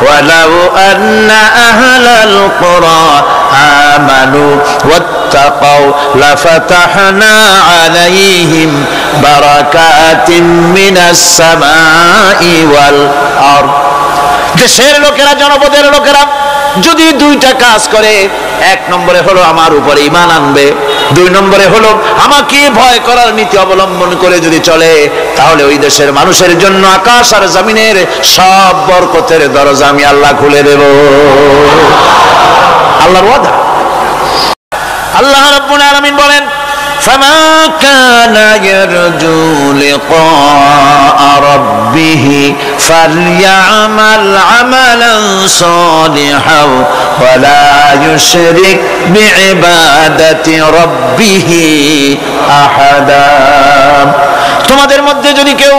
ওয়ালাউ আন্না আহলাল কুরা আমানু ওয়াত্তাকাউ লাফাতাহনা আলাইহিম বারাকাতিন মিনাস সামাই ওয়াল আরদ। দেশের লোকেরা, জনপদের লোকেরা যদি দুইটা কাজ করে, এক নম্বরে হলো আমার উপরে ঈমান আনবে, দুই নম্বরে হলো আমাকে ভয় করার নীতি অবলম্বন করে যদি চলে, তাহলে ওই দেশের মানুষের জন্য আকাশ আর জমিনের সব বরকতের দরজা আমি আল্লাহ খুলে দেব। আল্লাহর ওয়াদা। আল্লাহ রাব্বুল আলামিন বলেন, فَمَنْ كَانَ يَرْجُو لِقَاءَ رَبِّهِ فَلْيَعْمَلْ عَمَلًا صَالِحًا وَلَا يُشْرِكْ بِعِبَادَةِ رَبِّهِ أَحَدًا। তোমাদের মধ্যে যদি কেউ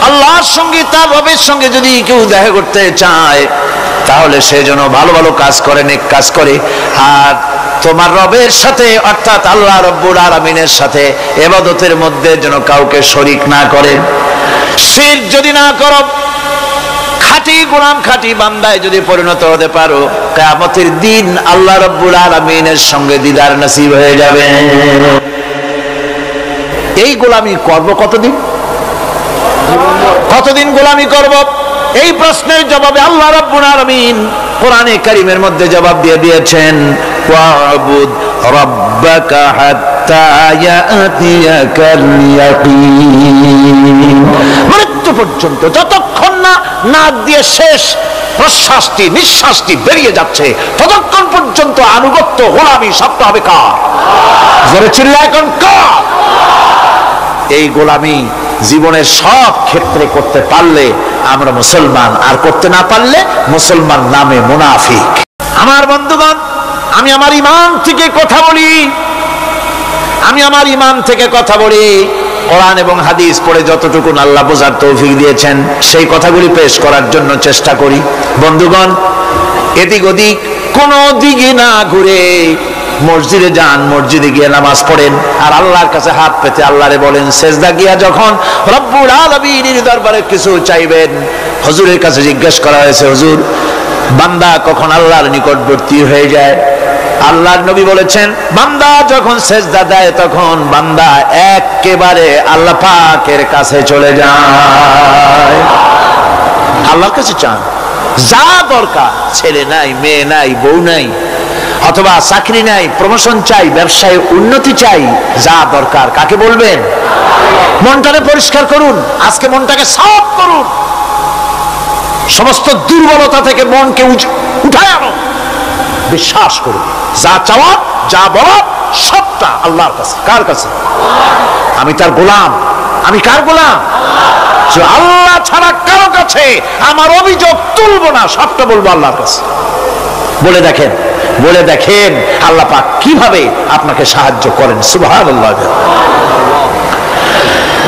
আল্লাহর সঙ্গে, তার রবের সঙ্গে যদি কেউ দেখা করতে চায়, তাহলে সে যেন ভালো ভালো কাজ করে, নেক কাজ করে, আর তোমার রবের সাথে অর্থাৎ আল্লাহ রব্বুল আলামিনের সাথে ইবাদতের মধ্যে যেন কাউকে শরীক না করে। শিরক যদি না করো, খাঁটি গোলাম, খাঁটি বান্দায় যদি পরিণত হতে পারো, কিয়ামতের দিন আল্লাহ রব্বুল আলামিনের সঙ্গে দিদার নসিব হয়ে যাবে। এই গোলামি করব কতদিন? কতদিন গোলামি করব? এই প্রশ্নের জবাবে আল্লাহ রাব্বুল আলামিন কোরআনে কারীমের মধ্যে জবাব দিয়ে দিয়েছেন, ওয়াবুদ রাব্বাকা হাত্তা ইয়াতিয়াকাল ইয়াকিন। মৃত্যু পর্যন্ত, যতক্ষণ না নাক দিয়ে শেষ প্রশ্বাসটি, নিঃশ্বাসটি বেরিয়ে যাচ্ছে, ততক্ষণ পর্যন্ত আনুগত্য, গোলামি সবটা হবে কার? জোরে চিল্লায় কোন কার? এই গোলামি জীবনের সব ক্ষেত্রে করতে পারলে আমরা মুসলমান, আর করতে না পারলে মুসলমান নামে মুনাফিক। আমার বন্ধুগণ, আমি আমার ঈমান থেকে কথা বলি, আমি আমার ঈমান থেকে কথা বলি। কোরআন এবং হাদিস পড়ে যতটুকু আল্লাহ বোঝার তৌফিক দিয়েছেন, সেই কথাগুলি পেশ করার জন্য চেষ্টা করি। বন্ধুগণ, এদিক ওদিক কোনো দিকে না ঘুরে মসজিদে যান, মসজিদে গিয়ে নামাজ পড়েন, আর আল্লাহর কাছে হাত পেতে আল্লাহরে বলেন। সেজদা গিয়া যখন রব্বুল আলামিনের দরবারে কিছু চাইবেন, হুজুরের কাছে জিজ্ঞেস করা হয়েছে, হুজুর, বান্দা কখন আল্লাহর নিকটবর্তী হয়ে যায়? আল্লাহর নবী বলেছেন, বান্দা যখন সেজদা দেয় তখন বান্দা একেবারে আল্লাহ পাকের কাছে চলে যায়। আল্লাহর কাছে চান, যা দরকার, ছেলে নাই, মেয়ে নাই, বউ নাই, অথবা চাকরি নাই, প্রমোশন চাই, ব্যবসায় উন্নতি চাই, যা দরকার কাকে বলবেন? মনটাকে পরিষ্কার করুন, আজকে মনটাকে সাফ করুন, সমস্ত দুর্বলতা থেকে মনকে উঠায় আনো, বিশ্বাস করুন, যা চাওয়া, যা বলা, সবটা আল্লাহর কাছে। কার কাছে? আমি তার গোলাম। আমি কার গোলাম? আল্লাহ ছাড়া কারো কাছে আমার অভিযোগ তুলবো না, সবটা বলবো আল্লাহর কাছে। বলে দেখেন, বলে দেখেন আল্লাহ পাক কিভাবে আপনাকে সাহায্য করেন। সুবহানাল্লাহ।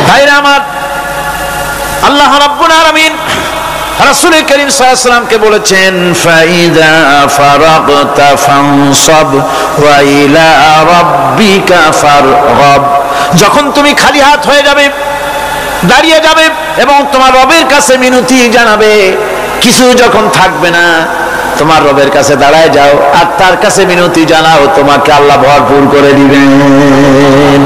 ভাইরা আমার, আল্লাহ রাব্বুল আলামিন রাসূল করিম সাল্লাল্লাহু আলাইহি ওয়াসাল্লামকে বলেছেন, ফাইদা ফারাগতা ফানসাব ওয়া ইলা রাব্বিকা ফারগাব। যখন তুমি খালি হাত হয়ে যাবে, দাঁড়িয়ে যাবে এবং তোমার রবের কাছে মিনতি জানাবে, কিছু যখন থাকবে না, তোমার রবের কাছে দাঁড়ায় যাও আর তার কাছে মিনতি জানাও, তোমাকে আল্লাহ ভরপুর করে দিবেন।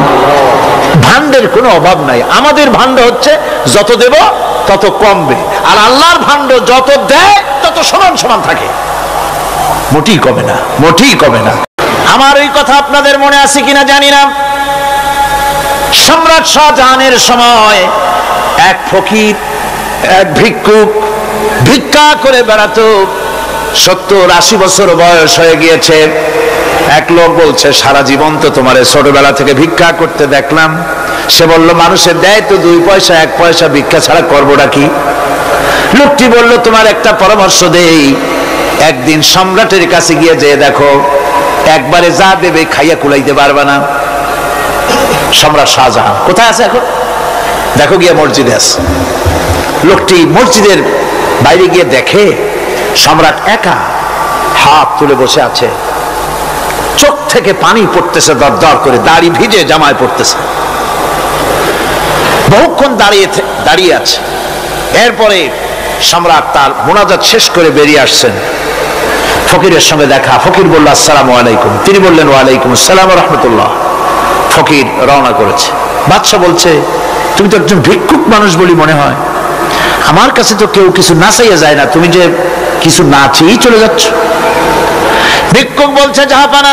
ভান্ডের কোনো অভাব নাই। আমাদের ভান্ড হচ্ছে যত দেব তত কমবে, আর আল্লাহর ভান্ড যত দেয় তত সমান সমান থাকে, মোটেই কমে না, মোটেই কমে না। আমার এই কথা আপনাদের মনে আছে কিনা জানি না। সম্রাট শাহজাহানের সময় এক ফকির, এক ভিক্ষুক ভিক্ষা করে বেড়াতো। 70-80 বছর বয়স হয়ে গিয়েছে। এক লোক বলছে, সারা জীবন তো তোমার ছোটবেলা থেকে ভিক্ষা করতে দেখলাম। সে বলল, মানুষের দেয় তো 2 পয়সা, 1 পয়সা, ভিক্ষা ছাড়া করবোটা কি? লোকটি বলল, তোমার একটা পরামর্শ দেই, একদিন সম্রাটের কাছে গিয়ে যেয়ে দেখো, একবারে যা দেবে খাইয়া কুলাইতে পারবে না। সম্রাট শাহজাহান কোথায় আছে এখন? দেখো গিয়ে মসজিদে আছে। লোকটি মসজিদের বাইরে গিয়ে দেখে সম্রাট একা হাত তুলে বসে আছে, চোখ থেকে পানি পড়তেছে দর দর করে, দাড়ি ভিজে জামায় পড়তেছে। বহুক্ষণ দাঁড়িয়ে আছে। এরপরে সম্রাট তার মুনাজাত শেষ করে বেরিয়ে আসছেন, ফকিরের সঙ্গে দেখা। ফকির বলল আসসালামু আলাইকুম, তিনি বললেন ওয়ালাইকুম আসসালাম ওয়া রাহমাতুল্লাহ। ফকির রওনা করেছে। বাদশা বলছে, তুমি তো একজন ভিক্ষুক মানুষ বলি মনে হয়, আমার কাছে তো কেউ কিছু না চাইয়া যায় না, তুমি যে কিছু না চেয়েই চলে যাচ্ছ। ভিক্ষুক বলছে, জাহাপানা,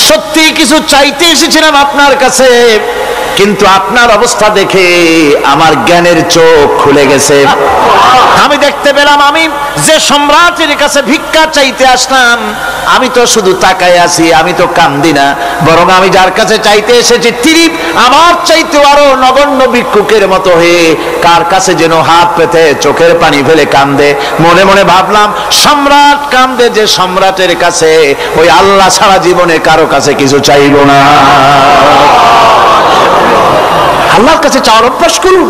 সত্যি কিছু চাইতে এসেছিলাম আপনার কাছে, কিন্তু আপনার অবস্থা দেখে আমার জ্ঞানের চোখ খুলে গেছে। আমি দেখতে পেলাম আমি যে সম্রাটের কাছে ভিক্ষা চাইতে আসলাম, আমি তো শুধু তাকায় আছি, আমি তো কান্দি না, বরং আমি যার কাছে চাইতে এসেছি তিনি আমার চাইতে আরো নগণ্য ভিক্ষুকের মতো হয়ে কার কাছে যেন হাত পেতে চোখের পানি ফেলে কান্দে। মনে মনে ভাবলাম, সম্রাট কান্দে যে সম্রাটের কাছে, ওই আল্লাহ সারা জীবনে কারো কাছে কিছু চাইব না। আল্লাহর কাছে চাওয়ার অভ্যাস করুন,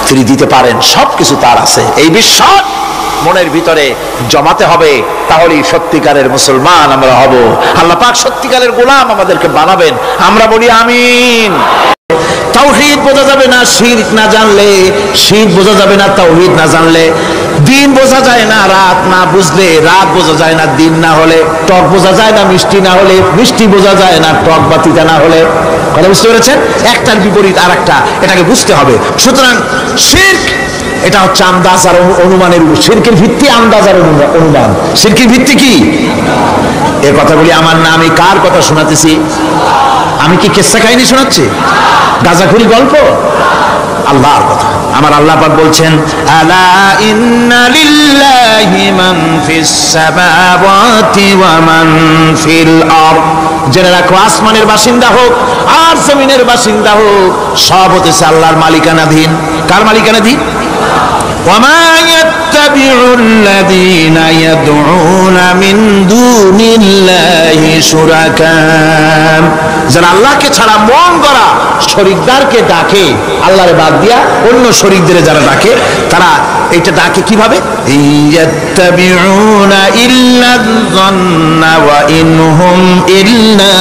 তিনি দিতে পারেন, সবকিছু তার আছে। এই বিশ্বাস মনের ভিতরে জমাতে হবে, তাহলেই সত্যিকারের মুসলমান আমরা হব। আল্লাহ পাক সত্যিকারের গোলাম আমাদেরকে বানাবেন, আমরা বলি আমিন। তাওহীদ বোঝা যাবে না শিরক না জানলে, শিরক বোঝা যাবে না তাওহীদ না জানলে, দিন বোঝা যায় না রাত না বুঝলে, রাত বোঝা যায় না দিন না হলে, টক বোঝা যায় না মিষ্টি না হলে, মিষ্টি বোঝা যায় না টক বা তিতা না হলে। কথা বুঝতে পেরেছেন? একটার বিপরীত আর একটা, এটাকে বুঝতে হবে। সুতরাং শিরক এটা হচ্ছে আন্দাজ আর অনুমানের উপর। শিরকের ভিত্তি আন্দাজ আর অনুমান। শিরকের ভিত্তি কি? এ কথাগুলি আমার না, আমি কার কথা শোনাতেছি? আমি কি কিসসা কাহিনী শোনাচ্ছি? গাঁজাখুরি গল্প? আল্লাহর কথা। আমার আল্লাহ পাক বলছেন, আলা ইন্না লিল্লাহি মান ফিস সামাওয়াতি ওয়া মান ফিল আরদ। জেনে রাখো, আসমানের বাসিন্দা হোক আর জমিনের বাসিন্দা হোক, সব হতেছে আল্লাহর মালিকানাধীন। কার মালিকানাধীন? ওয়া মা ইয়াত্তাবিউল্লাযীনা ইয়াদউনা মিন দুনিল্লাহি শুরাকা। যারা আল্লাহকে ছাড়া মন গড়া শরীকদারকে ডাকে, আল্লাহর বাদ দিয়া অন্য শরীকদের যারা ডাকে, তারা এটা ডাকে কিভাবে? ইয়াত্তাবিউনা ইল্লায-যন্না ওয়া ইনহুম ইল্লা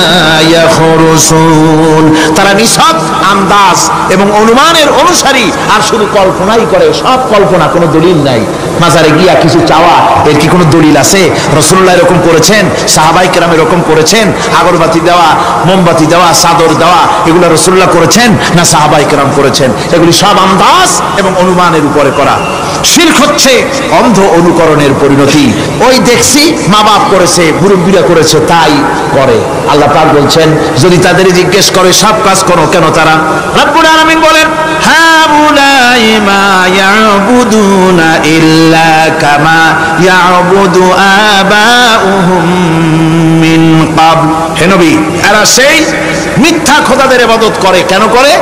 ইয়াখরুসুন। তারা নিছক আন্দাজ এবং অনুমানের অনুসারী, আর শুধু কল্পনাই করে। সব কল্পনা, কোনো দলিল নাই। মাজারে গিয়া কিছু চাওয়া, এর কি কোনো দলিল আছে? রাসূলুল্লাহ এরকম করেছেন, সাহাবায়ে কেরাম এরকম করেছেন? আগরবাতি দেওয়া, মোমবাতি দেওয়া, চাদর দেওয়া, এগুলো রাসূলুল্লাহ করেছেন না সাহাবায়ে কেরাম করেছেন? এগুলি সব আন্দাজ এবং অনুমানের উপরে করা। শিরক হচ্ছে অন্ধ অনুকরণের পরিণতি। ওই দেখছি মা বাপ করেছে, মুরব্বীরা করেছে, তাই করে। আল্লাহ পাক বলছেন, যদি তাদের জিজ্ঞেস করে সব কাজ করো কেন তারা? রব্বুল আলামিন বলেন, হাউলাই মা ইয়াবুদুনা ইল্লা কামা ইয়াবুদু আবাউহুম মিন ক্বাবল। হে নবী, এরা সেই মিথ্যা খোদাদের ইবাদত করে। কেন করে?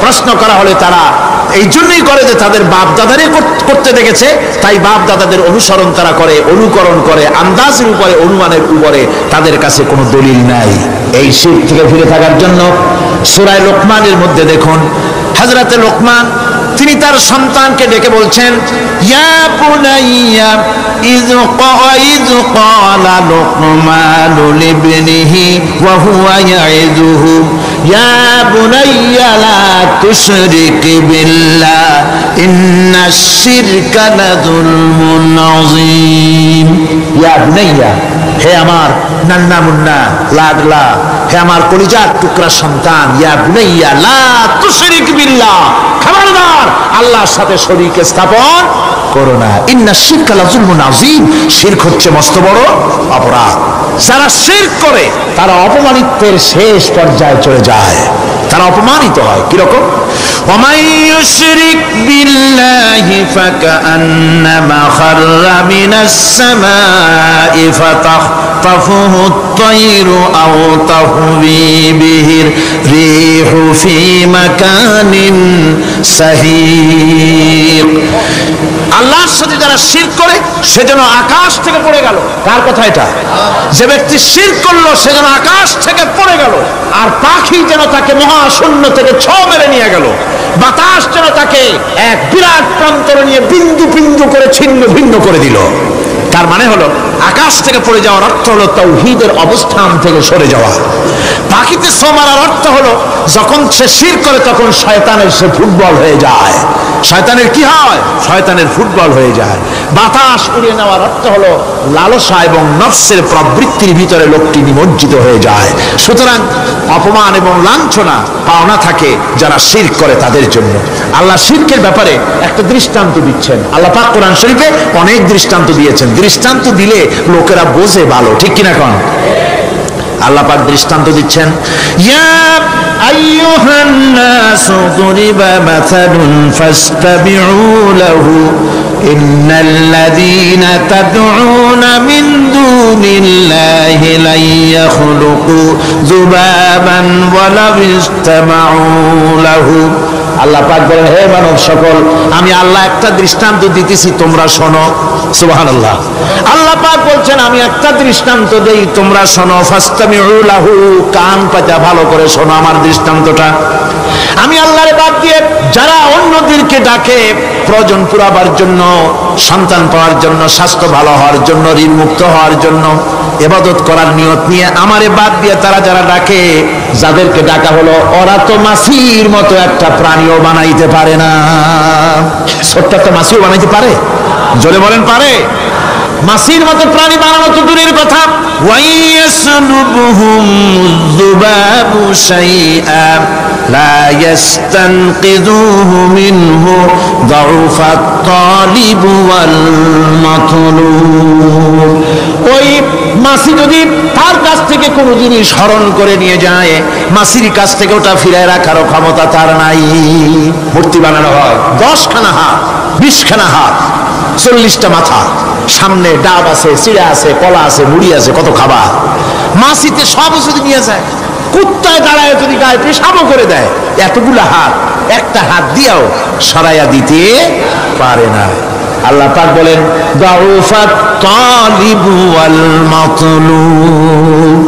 প্রশ্ন করা হলে তারা এই জন্যই করে যে তাদের বাপ দাদারে করতে দেখেছে, তাই বাপ দাদাদের অনুসরণ তারা করে, অনুকরণ করে, আন্দাজের উপরে, অনুমানের উপরে। তাদের কাছে কোনো দলিল নাই। এই শিরক থেকে ফিরে থাকার জন্য সূরা লোকমানের মধ্যে দেখুন, হযরতে লোকমান তিনি তার সন্তানকে ডেকে বলছেন, ইয়া বুনাইয়া ইয ক্বালা লুকমানু লিবনিহি ওয়া হুয়া ইয়াইযুহু ইয়া বুনাইয়া লা তুশরিক বিল্লাহ ইন্নাশ শিরকা লাযুলমুন আযীম। ইয়া বুনাইয়া, হে আমার নান্না মুন্না লাডলা, হে আমার কলিজার টুকরা সন্তান, ইয়া বুনাইয়া লা তুশরিক বিল্লাহ, খবরদার আল্লাহর সাথে শরীক স্থাপন করো না। ইন্নাশ শিরকা লাযুলমুন আযীম। শিরক হচ্ছে মস্ত বড় অপরাধ। যারা শিরক করে তারা অপমানিত্বের শেষ পর্যায়ে চলে যায়, তারা অপমানিত হয়। কিরকম? ওয়ামান ইউশরিক বিল্লাহি ফাকান্নামা খাররা মিনাস সামাই ফাতাখতাফুহু আত-তায়রু আও তাহওয়ি বিহির রিহু ফি মাকানিন সাহিক। আল্লাহর সাথে যারা শিরক করে সে যেন আকাশ থেকে পড়ে গেল। কার কথা এটা? যে ব্যক্তি শিরক করলো সে যেন আকাশ থেকে পড়ে গেল, আর পাখি যেন তাকে মহাশূন্য থেকে ছো মেরে নিয়ে গেল, বাতাস যেন তাকে এক বিরাট প্রান্তরে নিয়ে বিন্দু বিন্দু করে ছিন্ন ভিন্ন করে দিল। তার মানে হলো আকাশ থেকে পড়ে যাওয়ার অর্থ হলো তাওহীদের অবস্থান থেকে সরে যাওয়া। পাখিতে ছো মারার অর্থ হলো যখন সে শিরক করে তখন শয়তানের সে ফুটবল হয়ে যায়। শয়তানের কি হয়? শয়তানের ফুটবল হয়ে যায়। বাতাস উড়িয়ে নেওয়ার অর্থ হলো লালসা এবং নফসের প্রবৃত্তির ভিতরে লোকটি নিমজ্জিত হয়ে যায়। সুতরাং অপমান এবং লাঞ্ছনা পাওনা থাকে যারা শিরক করে তাদের জন্য। আল্লাহ শিরকের ব্যাপারে একটা দৃষ্টান্ত দিচ্ছেন। আল্লাহ পাক কোরআন শরীফে অনেক দৃষ্টান্ত দিয়েছেন। দৃষ্টান্ত দিলে লোকেরা বোঝে ভালো, ঠিক কিনা কোন? আল্লাহ পাক দৃষ্টান্ত দিচ্ছেন, ইয়া আইয়ুহান নাসু দুরিবা মাসালুন ফাসতাবিউ লাহু ইন্নাল্লাযীনা তাদউনা মিন দুনিল্লাহি লা ইয়াখলুকু যুবাবান ওয়া লাউ ইসতামাউ লাহু। আল্লাহ পাক বলেন, হে মানব সকল, আমি আল্লাহ একটা দৃষ্টান্ত দিতেছি, তোমরা শোনো। সুবহানাল্লাহ। আল্লাহ পাক বলছেন, আমি একটা দৃষ্টান্ত দেই, তোমরা শোনো। ফাসতামিউ লাহু, কান পাতা ভালো করে শোনো আমার দৃষ্টান্তটা। আমি আল্লাহর বাদ দিয়ে যারা অন্যদেরকে ডাকে প্রয়োজন পুরাবার জন্য, সন্তান পাওয়ার জন্য, স্বাস্থ্য ভালো হওয়ার জন্য, ঋণ মুক্ত হওয়ার জন্য, ইবাদত করার নিয়ত নিয়ে আমারে বাদ দিয়ে তারা যারা ডাকে, যাদেরকে ডাকা হলো, ওরা তো মাছির মতো একটা প্রাণীও বানাইতে পারে না। ছোট্ট একটা মাছিও বানাইতে পারে? জোরে বলেন, পারে? মাছির মতো প্রাণী বানানো তো দূরের কথা, ওয়াইয়াসলুবুহুম যুবাবু শাইআ লা ইস্তানকিযুহু মিনহু যাউফাত তালিব ওয়াল মাতলুব। ওই মাছি যদি তার কাছ থেকে কোনো জিনিস হরণ করে নিয়ে যায়, মাছির কাছ থেকে ওটা ফিরায় রাখারও ক্ষমতা তার নাই। মূর্তি বানানো হয় 10খানা হাত, 20খানা হাত, 40টা মাথা, সামনে ডাব আছে, চিড়া আছে, কলা আছে, মুড়ি আছে, কত খাবার। মাছিতে সব যদি নিয়ে যায়, কুত্তায় দাঁড়ায় যদি গায়ে পেশাবও করে দেয়, এতগুলা হাত একটা হাত দিয়েও সরাইয়া দিতে পারে না। আল্লাহ পাক বলেন, দাউফাত তালিবু ওয়াল মাতলুব।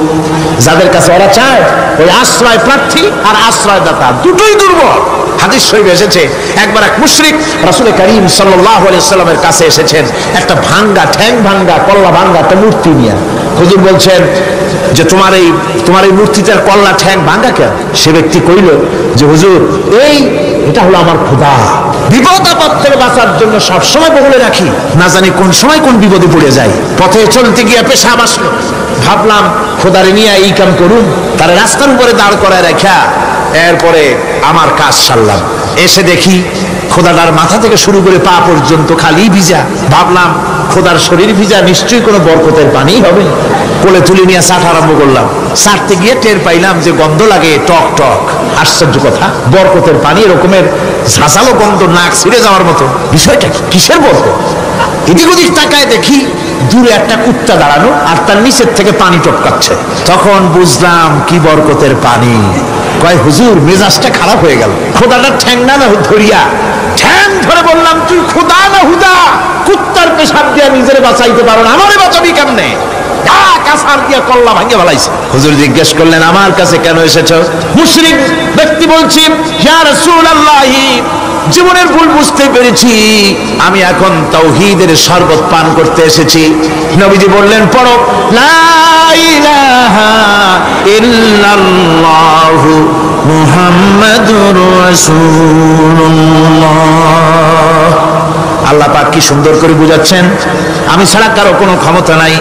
যাদের কাছে ওরা চায়, ওই আশ্রয় প্রার্থী আর আশ্রয়দাতা দুটোই দুর্বল। হাদিস শরীফে এসেছে, একবার এক মুশরিক রাসূল করিম সাল্লাল্লাহু আলাইহি ওয়াসাল্লামের কাছে এসেছেন একটা ভাঙ্গা, ঠ্যাং ভাঙ্গা, কল্লা ভাঙ্গা একটা মূর্তি নিয়ে। হুজুর বলছেন যে তোমার এই মূর্তিটার কল্লা ঠ্যাং ভাঙ্গা কেন? সে ব্যক্তি কইল যে হুজুর, এটা হলো আমার খোদা। বিপদ আপদ থেকে বাঁচার জন্য সবসময় বগলে রাখি, না জানি কোন সময় কোন বিপদে পড়ে যাই। পথে চলতে গিয়ে পেশাব আসলো, ভাবলাম খোদারে নিয়ে এই কাম করুন, তার রাস্তার উপরে দাঁড় করায় রাখা, এরপরে আমার কাজ সারলাম। এসে দেখি খোদাটার মাথা থেকে শুরু করে পা পর্যন্ত খালি ভিজা। ভাবলাম খোদার শরীর ভিজা, নিশ্চয়ই কোনো বরকতের পানি হবে। কোলে তুলে নিয়ে চাট আরম্ভ করলাম। চাটতে গিয়ে টের পাইলাম যে গন্ধ লাগে টক টক। আশ্চর্য কথা, বরকতের পানি এরকমের ঝাঁঝালো গন্ধ, নাক ছিঁড়ে যাওয়ার মতো। বিষয়টা কি? কিসের বরকত? এদিক ওদিক তাকায় দেখি দূরে একটা কুত্তা দাঁড়ানো, আর তার নিচের থেকে পানি টপকাচ্ছে। তখন বুঝলাম কি বরকতের পানি। কয় হুজুর, মেজাজটা খারাপ হয়ে গেল। খোদাটার ঠ্যাং না ধরিয়া ঠ্যাং ধরে বললাম, তুই খোদা না হুদা? কুত্তার পেশাব দিয়া নিজের বাঁচাইতে পারো না, আমারে বাঁচাবি কেমনে? হুজুর জিজ্ঞেস করলেন, আমার কাছে কেন এসেছো? মুশরিক ব্যক্তি বলছি, ইয়া রাসূলুল্লাহ, জীবনের ভুল বুঝতে পেরেছি, আমি এখন তাওহীদের শরবত পান করতে এসেছি। নবীজি বললেন, পড়ো লা ইলাহা ইল্লাল্লাহু মুহাম্মাদুর রাসূলুল্লাহ। আল্লাহ পাক কি সুন্দর করে বুঝাচ্ছেন, আমি ছাড়া কারো কোনো ক্ষমতা নাই।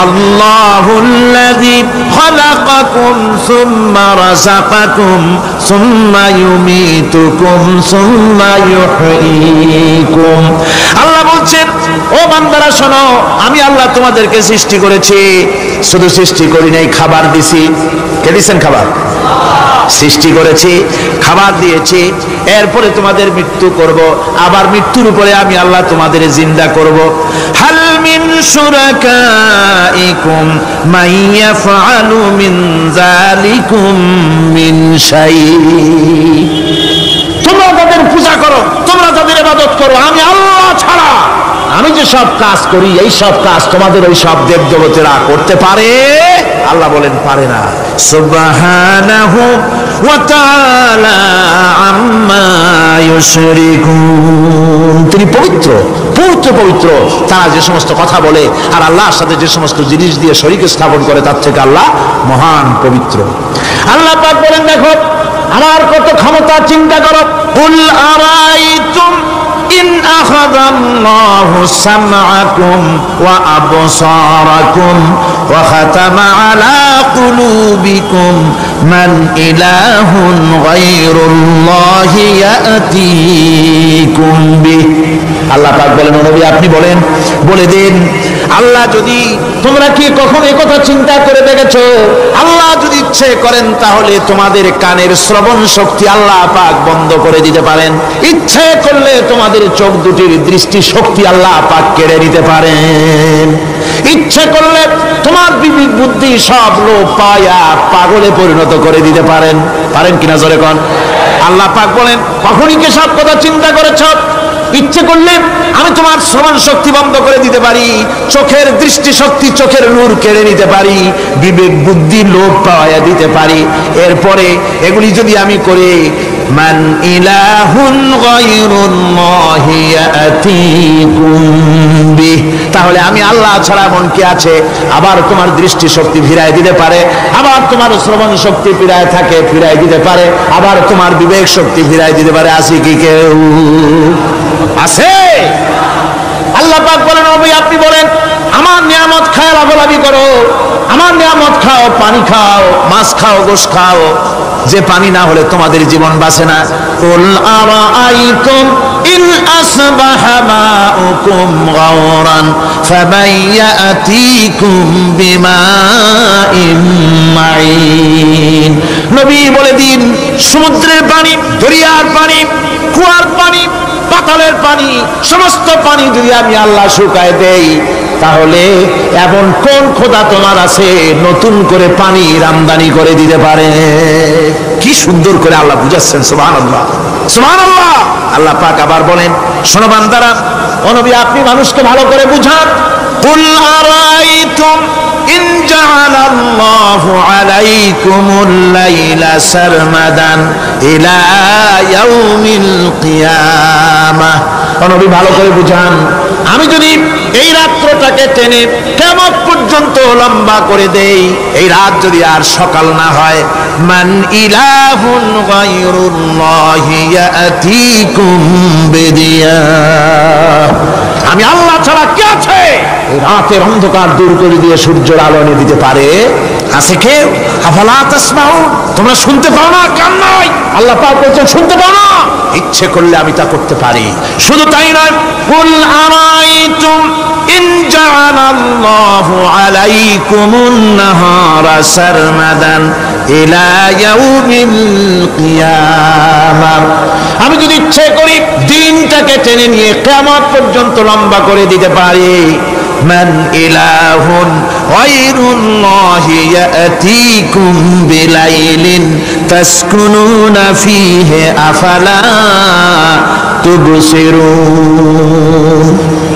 আল্লাহুল্লাযী খালাকাকুম সুম্মা রাযাকাকুম সুম্মা ইউমীতুকুম সুম্মা ইউহয়ীকুম। আল্লাহ বলছেন, ও বান্দারা শোনো, আমি আল্লাহ তোমাদেরকে সৃষ্টি করেছি। শুধু সৃষ্টি করি নাই, খাবার দিছি। কে দিয়েছেন খাবার? সৃষ্টি করেছি, খাবার দিয়েছি, এরপরে তোমাদের মৃত্যু করব, আবার মৃত্যুর উপরে আমি আল্লাহ তোমাদের জিন্দা করব। হাল মিন শুরাকাইকুম মাইয়াফআলু মিন যালিকুম মিন শাই। তোমরা তাদের পূজা করো, তোমরা তাদের ইবাদত করো, আমি আল্লাহ ছাড়া আমি যে সব কাজ করি, এই সব কাজ তোমাদের ওই সব দেবদেবতারা করতে পারে? আল্লাহ বলেন, পারে না। সুবহানাহু ওয়া তাআলা আম্মা ইউশরিকুন। তিনি পবিত্র, পূর্ত পবিত্র তারা যে সমস্ত কথা বলে আর আল্লাহর সাথে যে সমস্ত জিনিস দিয়ে শরীক স্থাপন করে তার থেকে আল্লাহ মহান পবিত্র। আল্লাহ পাক বলেন, দেখো আমার কত ক্ষমতা, চিন্তা করো। কুল আরাইতুম ইন আখাযাল্লাহু সামআকুম ওয়া আবসারাকুম ওয়া খাতামা আলা কুলুবিকুম মান ইলাহুন গায়রুল্লাহি ইয়াতিকুম বিহি। আল্লাহ পাক বলেন, নবী আপনি বলেন, বলে দিন, আল্লাহ যদি, তোমরা কি কখনো এই কথা চিন্তা করে দেখেছো, আল্লাহ যদি ইচ্ছে করেন তাহলে তোমাদের কানের শ্রবণ শক্তি আল্লাহ পাক বন্ধ করে দিতে পারেন, ইচ্ছে করলে তোমাদের চোখ দুটির দৃষ্টি শক্তি আল্লাহ পাক কেড়ে নিতে পারেন, ইচ্ছে করলে তোমার বিবেক বুদ্ধি সব লোপ পায়া পাগলে পরিণত করে দিতে পারেন। পারেন কিনা জোরে কোন? আল্লাহ পাক বলেন, কখনই কি সব কথা চিন্তা করেছ? ইচ্ছে করলে আমি তোমার শ্রবণ শক্তি বন্ধ করে দিতে পারি, চোখের দৃষ্টি শক্তি, চোখের নূর কেড়ে নিতে পারি, বিবেক বুদ্ধি লোপ পাওয়া দিতে পারি। এরপরে এগুলি যদি আমি করে, মান ইলাহুন গায়রুল্লাহি ইয়াতিকুম বিহি, তাহলে আমি আল্লাহ ছাড়া এমন কি আছে? আবার তোমার দৃষ্টি শক্তি ফিরায় দিতে পারে, আবার তোমার শ্রবণ শক্তি ফিরায় থাকে, ফিরায় দিতে পারে, আবার তোমার বিবেক শক্তি ফিরায় দিতে পারে। আছে কি কেউ? আছে? আল্লাহ পাক বলেন, নবী আপনি বলেন, আমার নিয়ামত খায় লাভালাভি করো, আমার নিয়ামত খাও, পানি খাও, মাছ খাও, গোশ খাও, যে পানি না হলে তোমাদের জীবন বাঁচে না। কুল আরাআইতুম ইন আসবাহা মাউকুম গাওরান ফামান ইয়াতিকুম বিমাইন মাইন। নবী বলে দিন, সমুদ্রের পানি, দরিয়ার পানি, কুয়ার পানি, পাতালের পানি, সমস্ত পানি যদি আমি আল্লাহ শুকায় দেই, তাহলে এমন কোন খোদা তোমার আছে নতুন করে পানি আমদানি করে দিতে পারে? কি সুন্দর করে আল্লাহ বুঝাচ্ছেন, সুবহানাল্লাহ, সুবহানাল্লাহ। আল্লাহ পাক আবার বলেন, শোনো বান্দারা, ও নবী আপনি মানুষকে ভালো করে বুঝান। কুল আরাইতুম ইন জাআলাল্লাহু আলাইকুমুল লাইলা সারমাদান ইলা ইয়াউমিল কিয়ামাহ। ও নবী ভালো করে বুঝান, আমি যদি এই রাত্রটাকে টেনে কিয়ামত পর্যন্ত লম্বা করে দেই, এই রাত যদি আর সকাল না হয়, মান ইলাহুন গায়রুল্লাহি ইয়াতিকুম বিদিয়া, আমি আল্লাহ ছাড়া কে আছে এই রাতের অন্ধকার দূর করে দিয়ে সূর্যের আলো এনে দিতে পারে? আছে কেউ? আফালা তাসমাউন, তোমরা শুনতে পাও না? কান নাই? আল্লাহ পাক বলছেন, শুনতে পাও না? ইচ্ছে করলে আমি তা করতে পারি। শুধু তাই নয়, কুল আরাইতুম ইন জাআলাল্লাহু আলাইকুমুন নাহারা সারমাদান ইলা ইয়াউমিল কিয়ামাহ, আমি যদি ইচ্ছে করি দিনটাকে টেনে নিয়ে কিয়ামত পর্যন্ত লম্বা করে দিতে পারি। মান ইলাহুন গায়রুল্লাহি ইয়াতিকুম বিলাইলিন তাসকুনুনা ফীহি আফালা তুবসিরুন,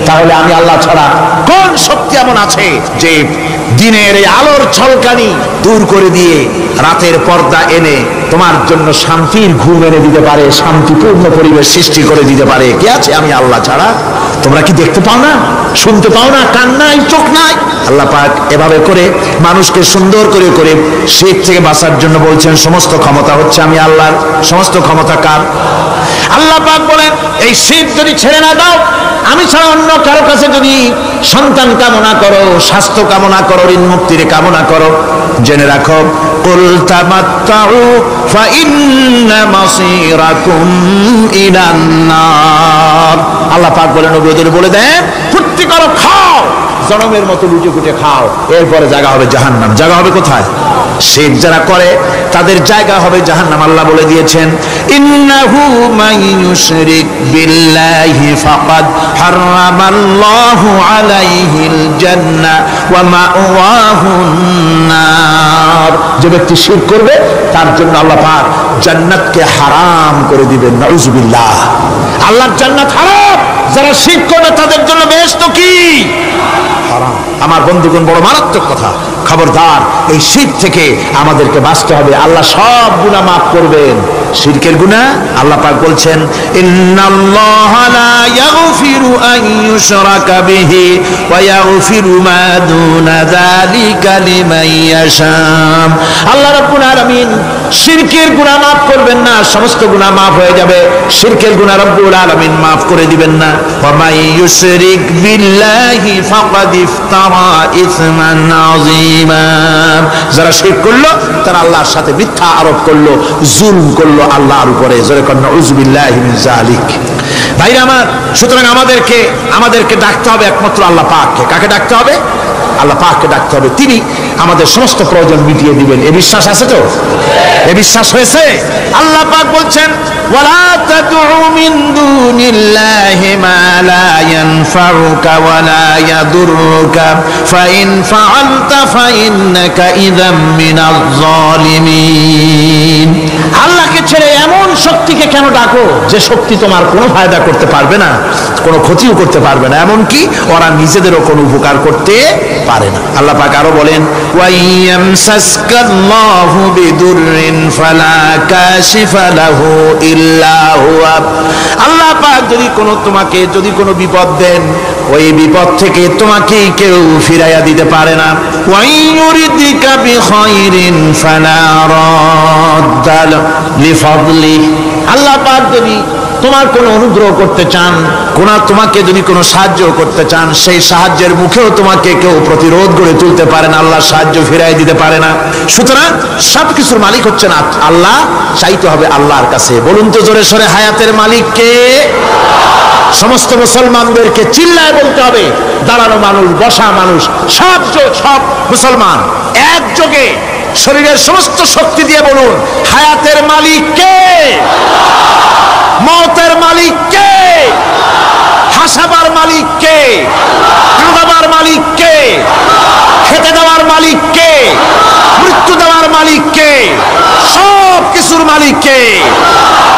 তাহলে আমি আল্লাহ ছাড়া কোন শক্তি এমন আছে যে দিনের এই আলোর ঝলকানি দূর করে দিয়ে রাতের পর্দা এনে তোমার জন্য শান্তির ঘুম এনে দিতে পারে, শান্তিপূর্ণ পরিবেশ সৃষ্টি করে দিতে পারে? কে আছে আমি আল্লাহ ছাড়া? তোমরা কি দেখতে পাও না? শুনতে পাও না? কান নাই? চোখ নাই? আল্লাহ পাক এভাবে করে মানুষকে সুন্দর করে করে শিরক থেকে বাঁচার জন্য বলছেন, সমস্ত ক্ষমতা হচ্ছে আমি আল্লাহর। সমস্ত ক্ষমতা কার? আল্লাহ পাক বলেন, এই শিরক যদি ছেড়ে না দাও, আমি ছাড়া অন্য কারো কাছে যদি সন্তান কামনা করো, স্বাস্থ্য কামনা করো, ঋণ মুক্তির কামনা করো, জেনে রাখো, কুল তামাত্তাউ ফাইন্না মাসীরাকুম ইলান নার। আল্লাহ পাক বলেন, নবীদের বলে দেন, ফুর্তি করো, খাও, জনমের মতো লুটে ফুটে খাও, এরপরে জায়গা হবে জাহান্নাম। জায়গা হবে কোথায়? শিরক যারা করে তাদের জায়গা হবে জাহান্নাম। আল্লাহ বলে দিয়েছেন, ইন্নাহু মান ইউশরিক বিল্লাহি ফাকাদ হারামাল্লাহু আলাইহিল জান্নাহ ওয়া মাওয়াহুন নার। যে ব্যক্তি শিরক করবে তার জন্য আল্লাহ পাক জান্নাতকে হারাম করে দিবেন। নাউজুবিল্লাহ, আল্লাহর জান্নাত হারাম, যারা শিরক করবে তাদের জন্য বেহেশত কি? হারাম। আমার বন্ধুগণ, বড় মারাত্মক কথা। খবরদার এই শিরক থেকে আমাদেরকে বাঁচতে হবে। আল্লাহ সব গুনাহ মাফ করবেন, শিরকের গুনাহ আল্লাহ পাক বলছেন ইন্নাল্লাহা লা ইয়াগফিরু আন ইউশরাকা বিহি ওয়া ইয়াগফিরু মা দুনা যালিকা লিমান ইয়াশা। আল্লাহ রাব্বুল আলামিন শিরকের গুনাহ মাফ করবেন না, সমস্ত গুনাহ মাফ হয়ে যাবে, শিরকের গুনাহ রব্বুল আলামিন মাফ করে দিবেন না। ওয়া মান ইউশরিক বিল্লাহি ফাকাদ ইফতারা ইসমান আযীমা। যারা শিরক করলো তারা আল্লাহর সাথে মিথ্যা আরোপ করলো, জুলম করলো আল্লাহর উপরে। জোরে কন্না উযবিল্লাহি মিন যালিক। ভাইরা আমার, সুতরাং আমাদেরকে ডাকতে হবে একমাত্র আল্লাহ পাককে। কাকে ডাকতে হবে? আল্লাহ পাককে ডাকতে হবে, তিনি আমাদের সমস্ত প্রয়োজন মিটিয়ে দিবেন। এই বিশ্বাস আছে তো? এই বিশ্বাস হয়েছে? আল্লাহ পাক বলছেন ওয়ালা তাদউ মিন দুনিল্লাহি মা লা ইয়ানফাউকা ওয়া লা ইয়াদুররুকা ফাইন ফাআলতা ফাইন্নাকা ইযাম মিনাজ জালিমিন। আল্লাহকে ছেড়ে এমন শক্তিকে কেন ডাকো যে শক্তি তোমার কোনো ফায়দা করতে পারবে না, কোনো ক্ষতিও করতে পারবে না, এমনকি ওরা নিজেদেরও কোনো উপকার করতে পারে না। আল্লাহ পাক আরো বলেন ওয়াইয়ামসাসকাল্লাহু বিদুররিন ফালা কাশিফা লাহু ইল্লা হুয়া। আল্লাহ পাক যদি কোনো বিপদ দেন, ওই বিপদ থেকে তোমাকে কেউ ফিরাইয়া দিতে পারে না। ওয়াইয়ুরিদিকা বিখাইরিন ফালা রাদ্দা লিফাদলি। আল্লাহ পাক যদি তোমার কোনো অনুগ্রহ করতে চান, তোমাকে যদি কোনো সাহায্য করতে চান, সেই সাহায্যের মুখেও তোমাকে কেউ প্রতিরোধ করে তুলতে পারে না, আল্লাহ সাহায্য ফিরাই দিতে পারে না। সুতরাং সবকিছুর মালিক হচ্ছেন আল্লাহ, চাইতে হবে আল্লাহর কাছে। বলুন তো জোরে সোরে, হায়াতের মালিক কে? সমস্ত মুসলমানদেরকে চিল্লায় বলতে হবে, দাঁড়ানো মানুষ, বসা মানুষ, সব মুসলমান একযোগে শরীরের সমস্ত শক্তি দিয়ে বলুন হায়াতের মালিক কে? মওতের মালিক কে? হাসাবার মালিক কে? কাঁদাবার মালিক কে? খেতে দেওয়ার মালিক কে? মৃত্যু দেওয়ার মালিক কে? সব কিছুর মালিক কে?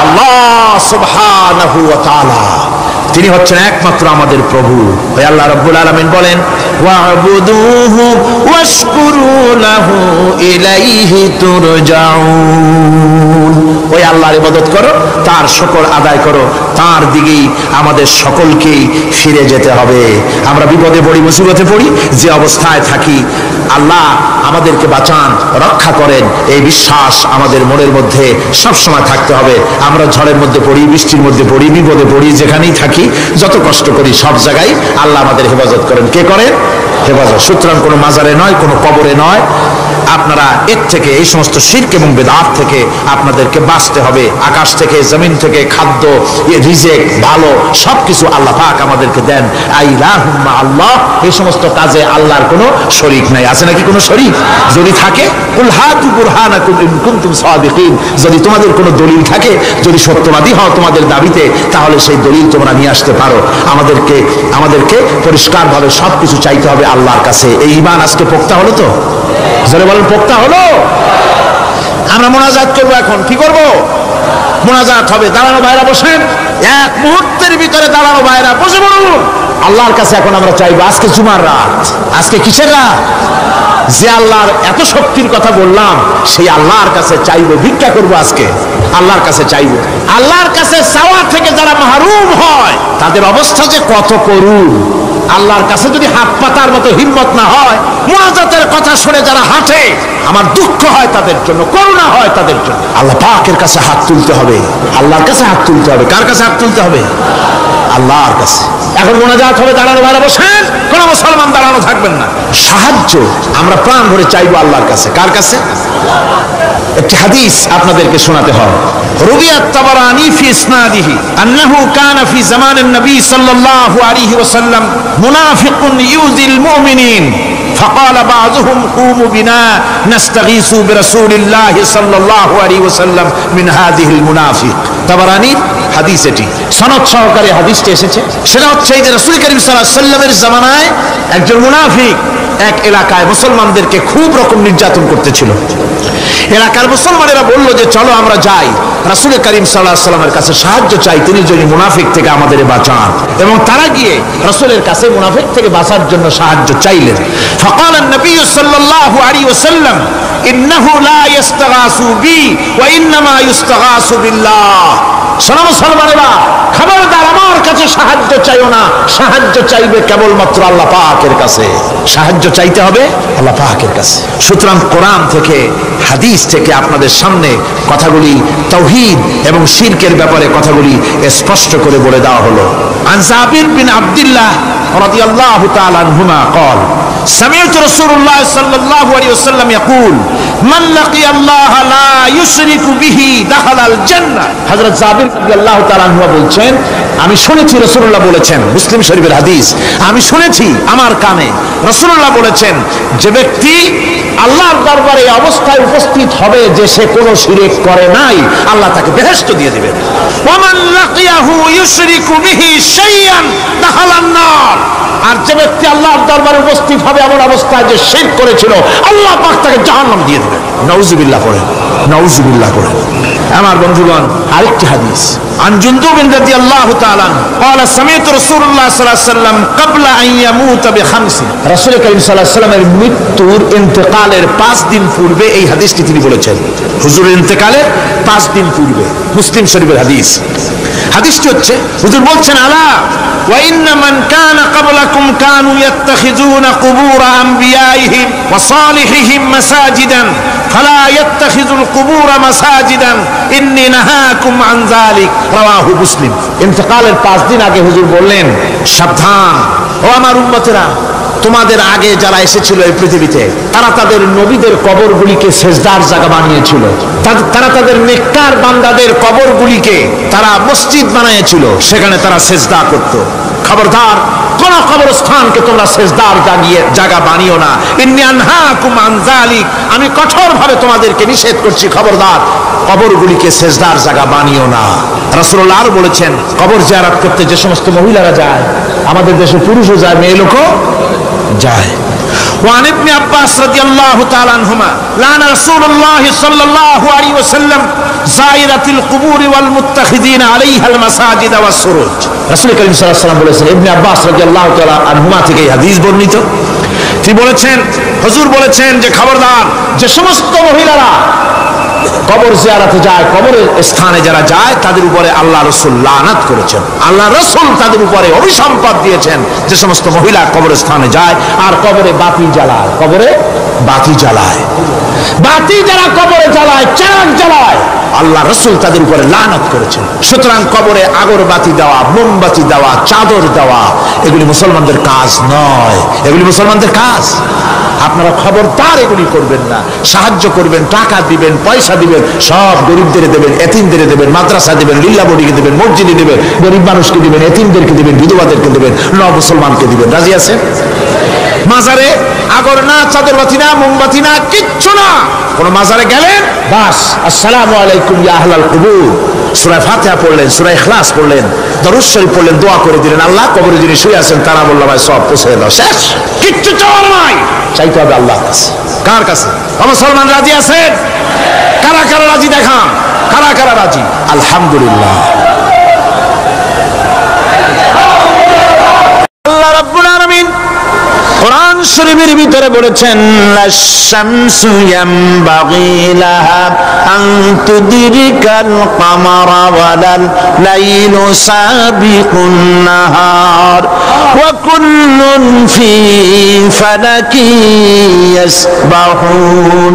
আল্লাহ সুবহানাহু ওয়া তাআলা। তিনি হচ্ছেন একমাত্র আমাদের প্রভু। ওই আল্লাহ রাব্বুল আলামিন বলেন ওয়া'বুদুহু ওয়াশকুরু লাহু ইলাইহি তুরজাউন। ওই আল্লাহর ইবাদত করো, তার শুকর আদায় করো, তার দিকেই আমাদের সকলকেই ফিরে যেতে হবে। আমরা বিপদে পড়ি, মুসিবতে পড়ি, যে অবস্থায় থাকি আল্লাহ আমাদেরকে বাঁচান, রক্ষা করেন, এই বিশ্বাস আমাদের মনের মধ্যে সবসময় থাকতে হবে। আমরা ঝড়ের মধ্যে পড়ি, বৃষ্টির মধ্যে পড়ি, বিপদে পড়ি, যেখানেই থাকি, যত কষ্ট করি, সব জায়গায় আল্লাহ আমাদের হেফাজত করেন। কে করেন? হেফাজত। সুতরাং কোনো মাজারে নয়, কোনো কবরে নয়, আপনারা এর থেকে, এই সমস্ত শিরক এবং বেদাত থেকে আপনাদেরকে বাঁচতে হবে। আকাশ থেকে, জমিন থেকে খাদ্য, রিজেক, ভালো সবকিছু আল্লাহ পাক আমাদেরকে দেন। আইলাহুম্মা আল্লাহ, এই সমস্ত কাজে আল্লাহর কোনো শরীক নাই। আছে নাকি কোনো শরীক? যদি থাকে কুল হাতু বুরহানাকুম ইন কুনতুম সাদিকিন। যদি তোমাদের কোনো দলিল থাকে, যদি সত্যবাদী হও তোমাদের দাবিতে, তাহলে সেই দলিল তোমরা নিয়ে আসতে পারো। আমাদেরকে পরিষ্কারভাবে সবকিছু চাইতে হবে আল্লাহর কাছে। এই ঈমান আজকে পোক্তা হলো তো? জোরে বলেন, পোক্তা হলো? আমরা মোনাজাত করবো। এখন কি করব? মোনাজাত হবে। দাঁড়ানো ভাইরা বসেন, এক মুহূর্তের ভিতরে দাঁড়ানো ভাইরা বসে পড়ুন। আল্লাহর কাছে এখন আমরা চাইবো। আজকে জুমার রাত, আজকে কিসের রাত? যে আল্লাহর এত শক্তির কথা বললাম, সেই আল্লাহর কাছে চাইবো, ভিক্ষা করবো। আজকে আল্লাহর কাছে চাইবো। আল্লাহর কাছে চাওয়া থেকে যারা মাহরুম হয় তাদের অবস্থা যে কত করুণ। আল্লাহর কাছে যদি হাত পাতার মতো হিম্মত না হয়, মুনাজাতের কথা শুনে যারা হাঁটে, আমার দুঃখ হয় তাদের জন্য, করুণা হয় তাদের জন্য। আল্লাহ পাকের কাছে হাত তুলতে হবে, আল্লাহর কাছে হাত তুলতে হবে। কার কাছে হাত তুলতে হবে? আল্লাহর কাছে। এখন মোনাজাত হবে, দাঁড়ানো ভাইরা বসেন, কোন মুসলমান দাঁড়ানো থাকবেন না। সাহায্য আমরা প্রাণ ভরে চাইবো আল্লাহর কাছে। কার কাছে? একটি হাদিস আপনাদেরকে শোনাতে হয়। রুবিয়া তাবারানী ফি ইসনাদিহি আন্নাহু কানা ফি জামানিন নবী সাল্লাল্লাহু আলাইহি ওয়াসাল্লাম মুনাফিকুন ইউযিল মুমিনিন فقال بعضهم قوموا بنا نستغيث برسول الله صلى الله عليه وسلم من هذه المنافق। তাবারানী হাদিস, এটি সনদ সহকারে হাদিসটি এসেছে। সেটা হচ্ছে এই যে রাসূল করিম সাল্লাল্লাহু আলাইহি ওয়াসাল্লামের জামানায় একজন মুনাফিক এক এলাকায় মুসলমানদেরকে খুব রকম নির্যাতন করতেছিল। এলাকার মুসলমানেরা বলল যে চলো আমরা যাই, রাসূল করিম সাল্লাল্লাহু আলাইহি ওয়াসাল্লামের কাছে সাহায্য চাই, তিনি যদি মুনাফিক থেকে আমাদের বাঁচান। এবং তারা গিয়ে রাসূলের কাছে মুনাফিক থেকে বাঁচার জন্য সাহায্য চাইলেন। ফাকাল নবী সাল্লাল্লাহু আলাইহি ওয়াসাল্লাম ইন্নাহু লা ইস্তাগাসু বি ওয়া ইন্নামা ইস্তাগাসু বিল্লাহ। শোনো মুসলমানেরা, খবরদার আমার কাছে সাহায্য চাইও না, সাহায্য চাইবে কেবলমাত্র আল্লাহ পাকের কাছে। সাহায্য চাইতে হবে আল্লাহ পাকের কাছে। সুতরাং কোরআন থেকে হাদিস থেকে আপনাদের সামনে কথাগুলি তাওহীদ এবং শিরকের ব্যাপারে কথাগুলি স্পষ্ট করে বলে দেওয়া হলো। আন জাবির বিন আব্দুল্লাহ রাদিয়াল্লাহু তাআলা আনহুমা قال سمعت رسول الله صلى الله عليه وسلم يقول من لقي الله لا يشرك به دخل الجنة। হযরত জাবির রাদিয়াল্লাহু তাআলা আনহু বলছেন, আমি শুনেছি রাসূলুল্লাহ বলেছেন, মুসলিম শরীফের হাদিস, আমি শুনেছি আমার কানে রাসূলুল্লাহ বলেছেন, যে ব্যক্তি আল্লাহর দরবারে অবস্থায় উপস্থিত হবে যে সে কোনো শিরক করে নাই, আল্লাহ তাকে বেহেশত দিয়ে দিবেন। ওয়া মান লাকিয়াহু ইউশরিকু বিহি শাইআন দাখালান নার। আর যে ব্যক্তি আল্লাহর দরবারে উপস্থিত হবে এমন অবস্থায় যে শিরক করেছিল, আল্লাহ পাক তাকে জাহান্নাম দিয়ে দিবেন। নাউযুবিল্লাহ পড়েন, নাউযুবিল্লাহ পড়েন। আমার বন্ধুগণ, আরেকটি হাদিস আন জুনদুব রাদিয়াল্লাহু তাআলা قال سمعت رسول الله صلى الله عليه وسلم قبل ان يموت بخمس। রাসূল করিম সাল্লাল্লাহু আলাইহি ওয়াসাল্লামের মৃত্যুর ইন্তেকালের 5 দিন পূর্বে এই হাদিসটি তিনি বলেছেন। হুজুরের ইন্তেকালের 5 দিন পূর্বে, মুসলিম শরীফের হাদিস। হাদিসটি হচ্ছে, হুজুর বলছেন, আলা ওয়া ইন্না মান কানা ক্বাবলাকুম কানু ইয়াত্তাখিযুনা কুবুর আম্বিয়াইহিম ওয়া সালিহিহিম মাসাজিদান ফালা ইয়াত্তাখিযুল কুবুর মাসাজিদান ইন্নী নাহাকুম আন যালিক। রাওয়াহু মুসলিম। ইন্তেকালের 5 দিন আগে হুজুর বললেন, সাবধান ও আমার উম্মতেরা, তোমাদের আগে যারা এসেছিল এই পৃথিবীতে তারা তাদের নবীদের কবরগুলিকে সেজদার জায়গা বানিয়েছিল। তারা তাদের নেককার বান্দাদের কবরগুলিকে তারা মসজিদ বানিয়েছিল, সেখানে তারা সেজদা করত। খবরদার, কোন কবরস্থানকে তোমরা সেজদার জায়গা বানিও না। ইন্নী আনহাকুম আন যালিক, আমি কঠোরভাবে তোমাদেরকে নিষেধ করছি, খবরদার কবরগুলিকে সেজদার জায়গা বানিও না। রাসূলুল্লাহ আর বলেছেন, কবর জিয়ারত করতে যে সমস্ত মহিলারা যায়, আমাদের দেশে পুরুষও যায়, মেয়ে লোকও যায়। وعن ابن عباس رضي الله تعالى عنهما لعن رسول الله صلى الله عليه وسلم زائرة القبور والمتخذين عليها المساجد والسروج। রাসূল করিম সাল্লাল্লাহু আলাইহি ওয়াসাল্লাম বলেছেন, ইবনে আব্বাস রাদিয়াল্লাহু তাআলা আনহুমা থেকে এই হাদিস বর্ণিত, তিনি বলেছেন, হুজুর বলেছেন যে খবরদার, যে সমস্ত মহিলারা কবর জিয়ারতে যায়, কবরের স্থানে যারা যায়, তাদের উপরে আল্লাহ রাসূল লানত করেছেন। আল্লাহ রাসূল তাদের উপরে অভিসম্পাত দিয়েছেন যে সমস্ত মহিলা কবরস্থানে যায় আর কবরে বাতি জ্বালায়, কবরে বাতি জ্বালায়, বাতি যারা কবরে জ্বালায়, চাঁদ জ্বালায়, আল্লাহ রাসূল তাদের উপরে লানত করেছেন। সুতরাং কবরে আগরবাতি দেওয়া, মোমবাতি দেওয়া, চাদর দেওয়া, এগুলি মুসলমানদের কাজ নয়, এগুলি মুসলমানদের কাজ। আপনারা খবরদার এগুলি করবেন না। সাহায্য করবেন, টাকা দিবেন, পয়সা দিবেন, সব গরিবদের দেবেন, এতিমদের দেবেন, মাদ্রাসা দিবেন, লিল্লা বডিকে দিবেন, মসজিদে দিবেন, গরিব মানুষকে দিবেন, এতিমদেরকে দিবেন, বিধবাদেরকে দিবেন, মুসলমানকে দিবেন। রাজি আছেন? মাজারে আগর না, চাদরবাতি না, মোমবাতি না, কিচ্ছু না। কোন মাজারে গেলেন, বাস আসসালামু আলাইকুম ইয়া আহলাল কুবুর, সূরা ফাতিহা পড়লেন, সূরা ইখলাস পড়লেন, দরুদ শরীফ পড়লেন, দোয়া করে দিলেন, আল্লাহ কবরে যিনি শুয়ে আছেন তারা বলল ভাই সব পৌঁছে দাও, শেষ। কিচ্ছু চাওয়ার নাই, চাইতে হবে আল্লাহর কাছে। কার কাছে? মুসলমান রাজি আছেন? কারা কারা রাজি দেখান, কারা কারা রাজি? আলহামদুলিল্লাহ। আল্লাহ রাব্বুল আলামিন কোরআন শরীফের ভিতরে বলেছেন, লাশ-শামসু ইয়ামবাগি লাহা আন তুদরিকাল কামারা ওয়ালাল লাইলু সাবিকুন নাহার ওয়া কুল্লুন ফি ফালাকি ইয়াসবাহুন।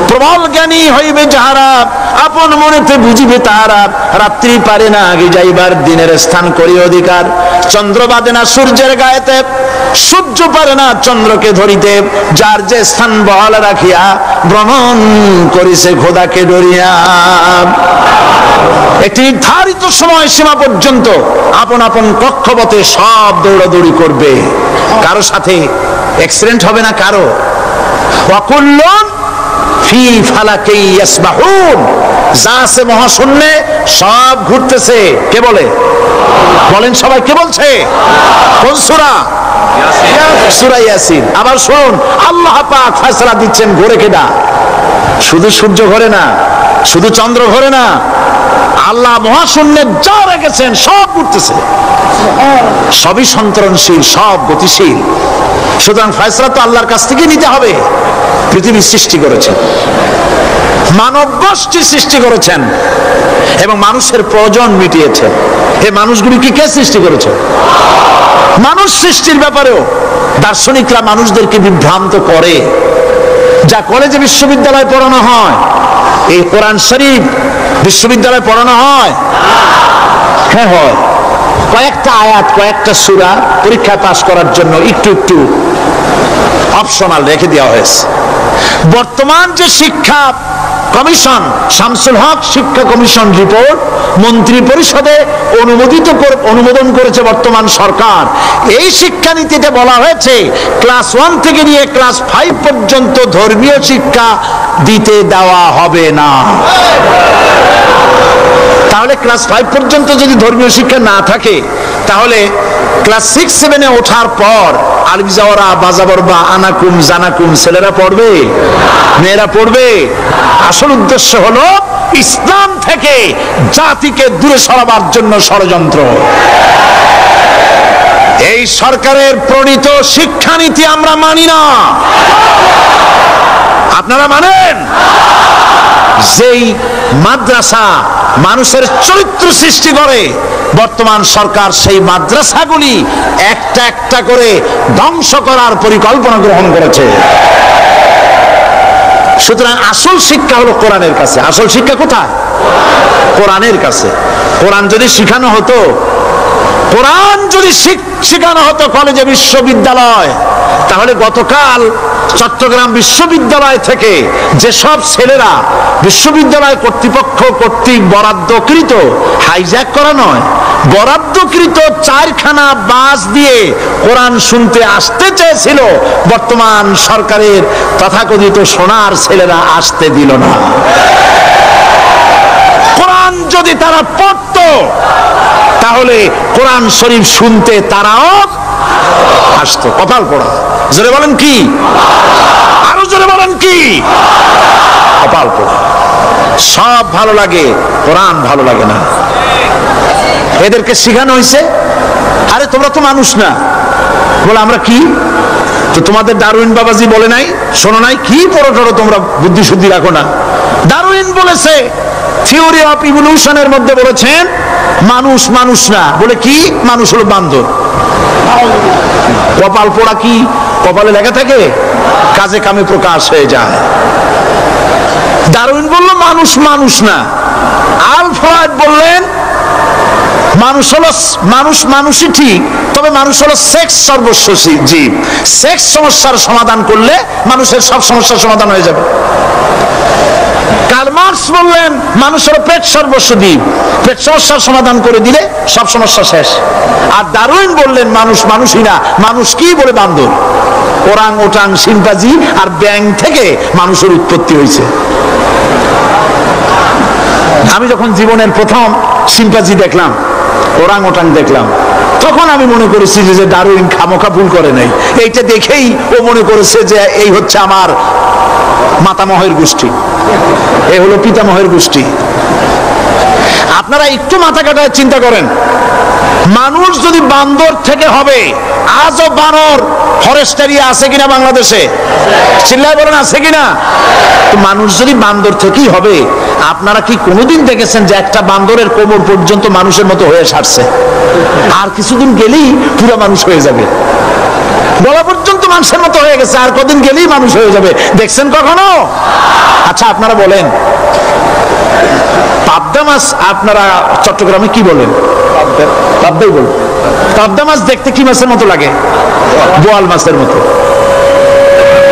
প্রবল জ্ঞানী হইবে যাহারা, আপন মনেতে বুঝিবে তাহারা, রাত্রি পারে না আগে যাইবার, দিনের স্থান করি অধিকার। চন্দ্র বাদে না সূর্যের গায়েতে, সূর্য পারে না চন্দ্রকে ধরিতে, যার যে স্থান বহাল রাখিয়া ভ্রমণ করিছে খোদাকে ডরিয়া। একটি নির্ধারিত সময় সীমা পর্যন্ত আপন আপন কক্ষপথে সব দৌড়াদৌড়ি করবে, কারো সাথে অ্যাক্সিডেন্ট হবে না কারো। ওয়াকুল্লুন ফি ফালাকি ইয়াসবাহুন, যা আছে মহাশূন্যে সব ঘুরতেছে। কে বলে? বলেন সবাই, কে বলছে? কোন সূরা? সূরা ইয়াসিন। আবার শুন, আল্লাহ পাক ফয়সালা দিচ্ছেন, ঘোরে কেডা? শুধু সূর্য ঘোরে না, শুধু চন্দ্র ঘোরে না, আল্লাহ মহাশূন্যে যা রেখেছেন সব ঘুরতেছে, সবই সন্তরণশীল, সব গতিশীল। সুতরাং ফয়সালা তো আল্লাহর কাছ থেকে নিতে হবে। পৃথিবী সৃষ্টি করেছেন, মানব গোষ্ঠী সৃষ্টি করেছেন এবং মানুষের প্রয়োজন মিটিয়েছেন। এই মানুষগুলিকে কে সৃষ্টি করেছে? মানুষ সৃষ্টির ব্যাপারেও দার্শনিকরা মানুষদেরকে বিভ্রান্ত করে। যা কলেজে বিশ্ববিদ্যালয়ে পড়ানো হয়, এই কোরআন শরীফ বিশ্ববিদ্যালয়ে পড়ানো হয়? হ্যাঁ হয়। কয়েকটা আয়াত, কয়েকটা সূরা পরীক্ষায় পাশ করার জন্য একটু একটু অপশনাল রেখে দেওয়া হয়েছে। বর্তমান যে শিক্ষা কমিশন, শামসুল হক শিক্ষা কমিশন রিপোর্ট মন্ত্রী পরিষদে অনুমোদন করেছে বর্তমান সরকার। এই শিক্ষানীতিতে বলা হয়েছে ক্লাস 1 থেকে নিয়ে ক্লাস 5 পর্যন্ত ধর্মীয় শিক্ষা দিতে দেওয়া হবে না। তাহলে ক্লাস 5 পর্যন্ত যদি ধর্মীয় শিক্ষা না থাকে, তাহলে ক্লাস 6-7-এ ওঠার পর আলিফ জাওরা বাজাবর বা আনাকুম জানাকুম ছেলেরা পড়বে, মেয়েরা পড়বে? আসল উদ্দেশ্য হলো ইসলাম থেকে জাতিকে দূরে সরাবার জন্য ষড়যন্ত্র। এই সরকারের প্রণীত শিক্ষানীতি আমরা মানি না। আপনারা মানেন? যেই মাদ্রাসা মানুষের চরিত্র সৃষ্টি করে, বর্তমান সরকার সেই মাদ্রাসাগুলি একটা একটা করে ধ্বংস করার পরিকল্পনা গ্রহণ করেছে। সুতরাং আসল শিক্ষা হলো কোরআনের কাছে। আসল শিক্ষা কোথায়? কোরআনের কাছে। কোরআন যদি শেখানো হতো, কোরআন যদি শেখানো হতো কলেজে বিশ্ববিদ্যালয়, তাহলে গতকাল চট্টগ্রাম বিশ্ববিদ্যালয় থেকে যেসব ছেলেরা বিশ্ববিদ্যালয় কর্তৃপক্ষ কর্তৃক বরাদ্দকৃত, হাইজ্যাক করা নয়, বরাদ্দকৃত 4খানা বাস দিয়ে কোরআন শুনতে আসতে চেয়েছিল, বর্তমান সরকারের তথাকথিত সোনার ছেলেরা আসতে দিল না। কোরআন যদি তারা পড়তো, তাহলে কোরআন শরীফ শুনতে তারাও আসতো। কপাল পোড়া। জোরে বলেন কি? আরো জোরে বলেন কি? কপাল পোড়া। সব ভালো লাগে, কোরআন ভালো লাগে না। এদেরকে শিখানো হয়েছে, আরে তোমরা তো মানুষ না। বলে আমরা কি? তো তোমাদের ডারউইন বাবাজি বলে নাই, শোনো নাই? কি পড়ো টড়ো তোমরা, বুদ্ধি শুদ্ধি রাখো না। ডারউইন বলেছে, থিওরি অফ ইভলিউশনের মধ্যে বলেছেন মানুষ মানুষ না। বলে কি? মানুষ হলো বান্দর। কপাল পোড়া। কি কপালে লেখা থাকে? কাজে কামে প্রকাশ হয়ে যায়। ডারউইন বলল মানুষ মানুষ না। আলফ্রেড বললেন মানুষ হলো মানুষই ঠিক, তবে মানুষ হলো সেক্স সর্বস্ব জীব। সেক্স সমস্যার সমাধান করলে মানুষের সব সমস্যার সমাধান হয়ে যাবে। কার্ল মার্কস বললেন মানুষ হলো পেট সর্বস্ব জীব, পেট সমস্যার সমাধান করে দিলে সব সমস্যা শেষ। আর ডারউইন বললেন মানুষ মানুষই না, মানুষ কি? বলে বান্দর। ওরাং ওটাং শিম্পাজি আর ব্যাং থেকে মানুষের উৎপত্তি হয়েছে। আমি যখন জীবনের প্রথম শিম্পাজি দেখলাম, ওরাং ওটাং দেখলাম, তখন আমি মনে করেছি যে ডারউইন খামোখা ভুল করে নাই। এইটা দেখেই ও মনে করেছে যে এই হচ্ছে আমার মাতামহের গোষ্ঠী, এই হলো পিতামহের গোষ্ঠী। আপনারা একটু মাথা কাটায় চিন্তা করেন, মানুষ যদি বান্দর থেকে হবে, আজও বানর ফরেস্ট এরিয়া আছে কিনা বাংলাদেশে? চিল্লায় বলেন আছে কিনা? তো মানুষ যদি বান্দর থেকেই হবে, আপনারা কি কোনোদিন দেখেছেন যে একটা বান্দরের কোমর পর্যন্ত মানুষের মতো হয়ে সারছে? আর কিছুদিন গেলেই পুরো মানুষ হয়ে যাবে। গলা পর্যন্ত মানুষের মতো হয়ে গেছে, আর কদিন গেলেই মানুষ হয়ে যাবে। দেখছেন কখনো? আচ্ছা আপনারা বলেন, পাবদা মাছ আপনারা চট্টগ্রামে কি বলেন? পাবদাই বলেন। পাবদা মাছ দেখতে কি মাছের মতো লাগে? বোয়াল মাছের মতো।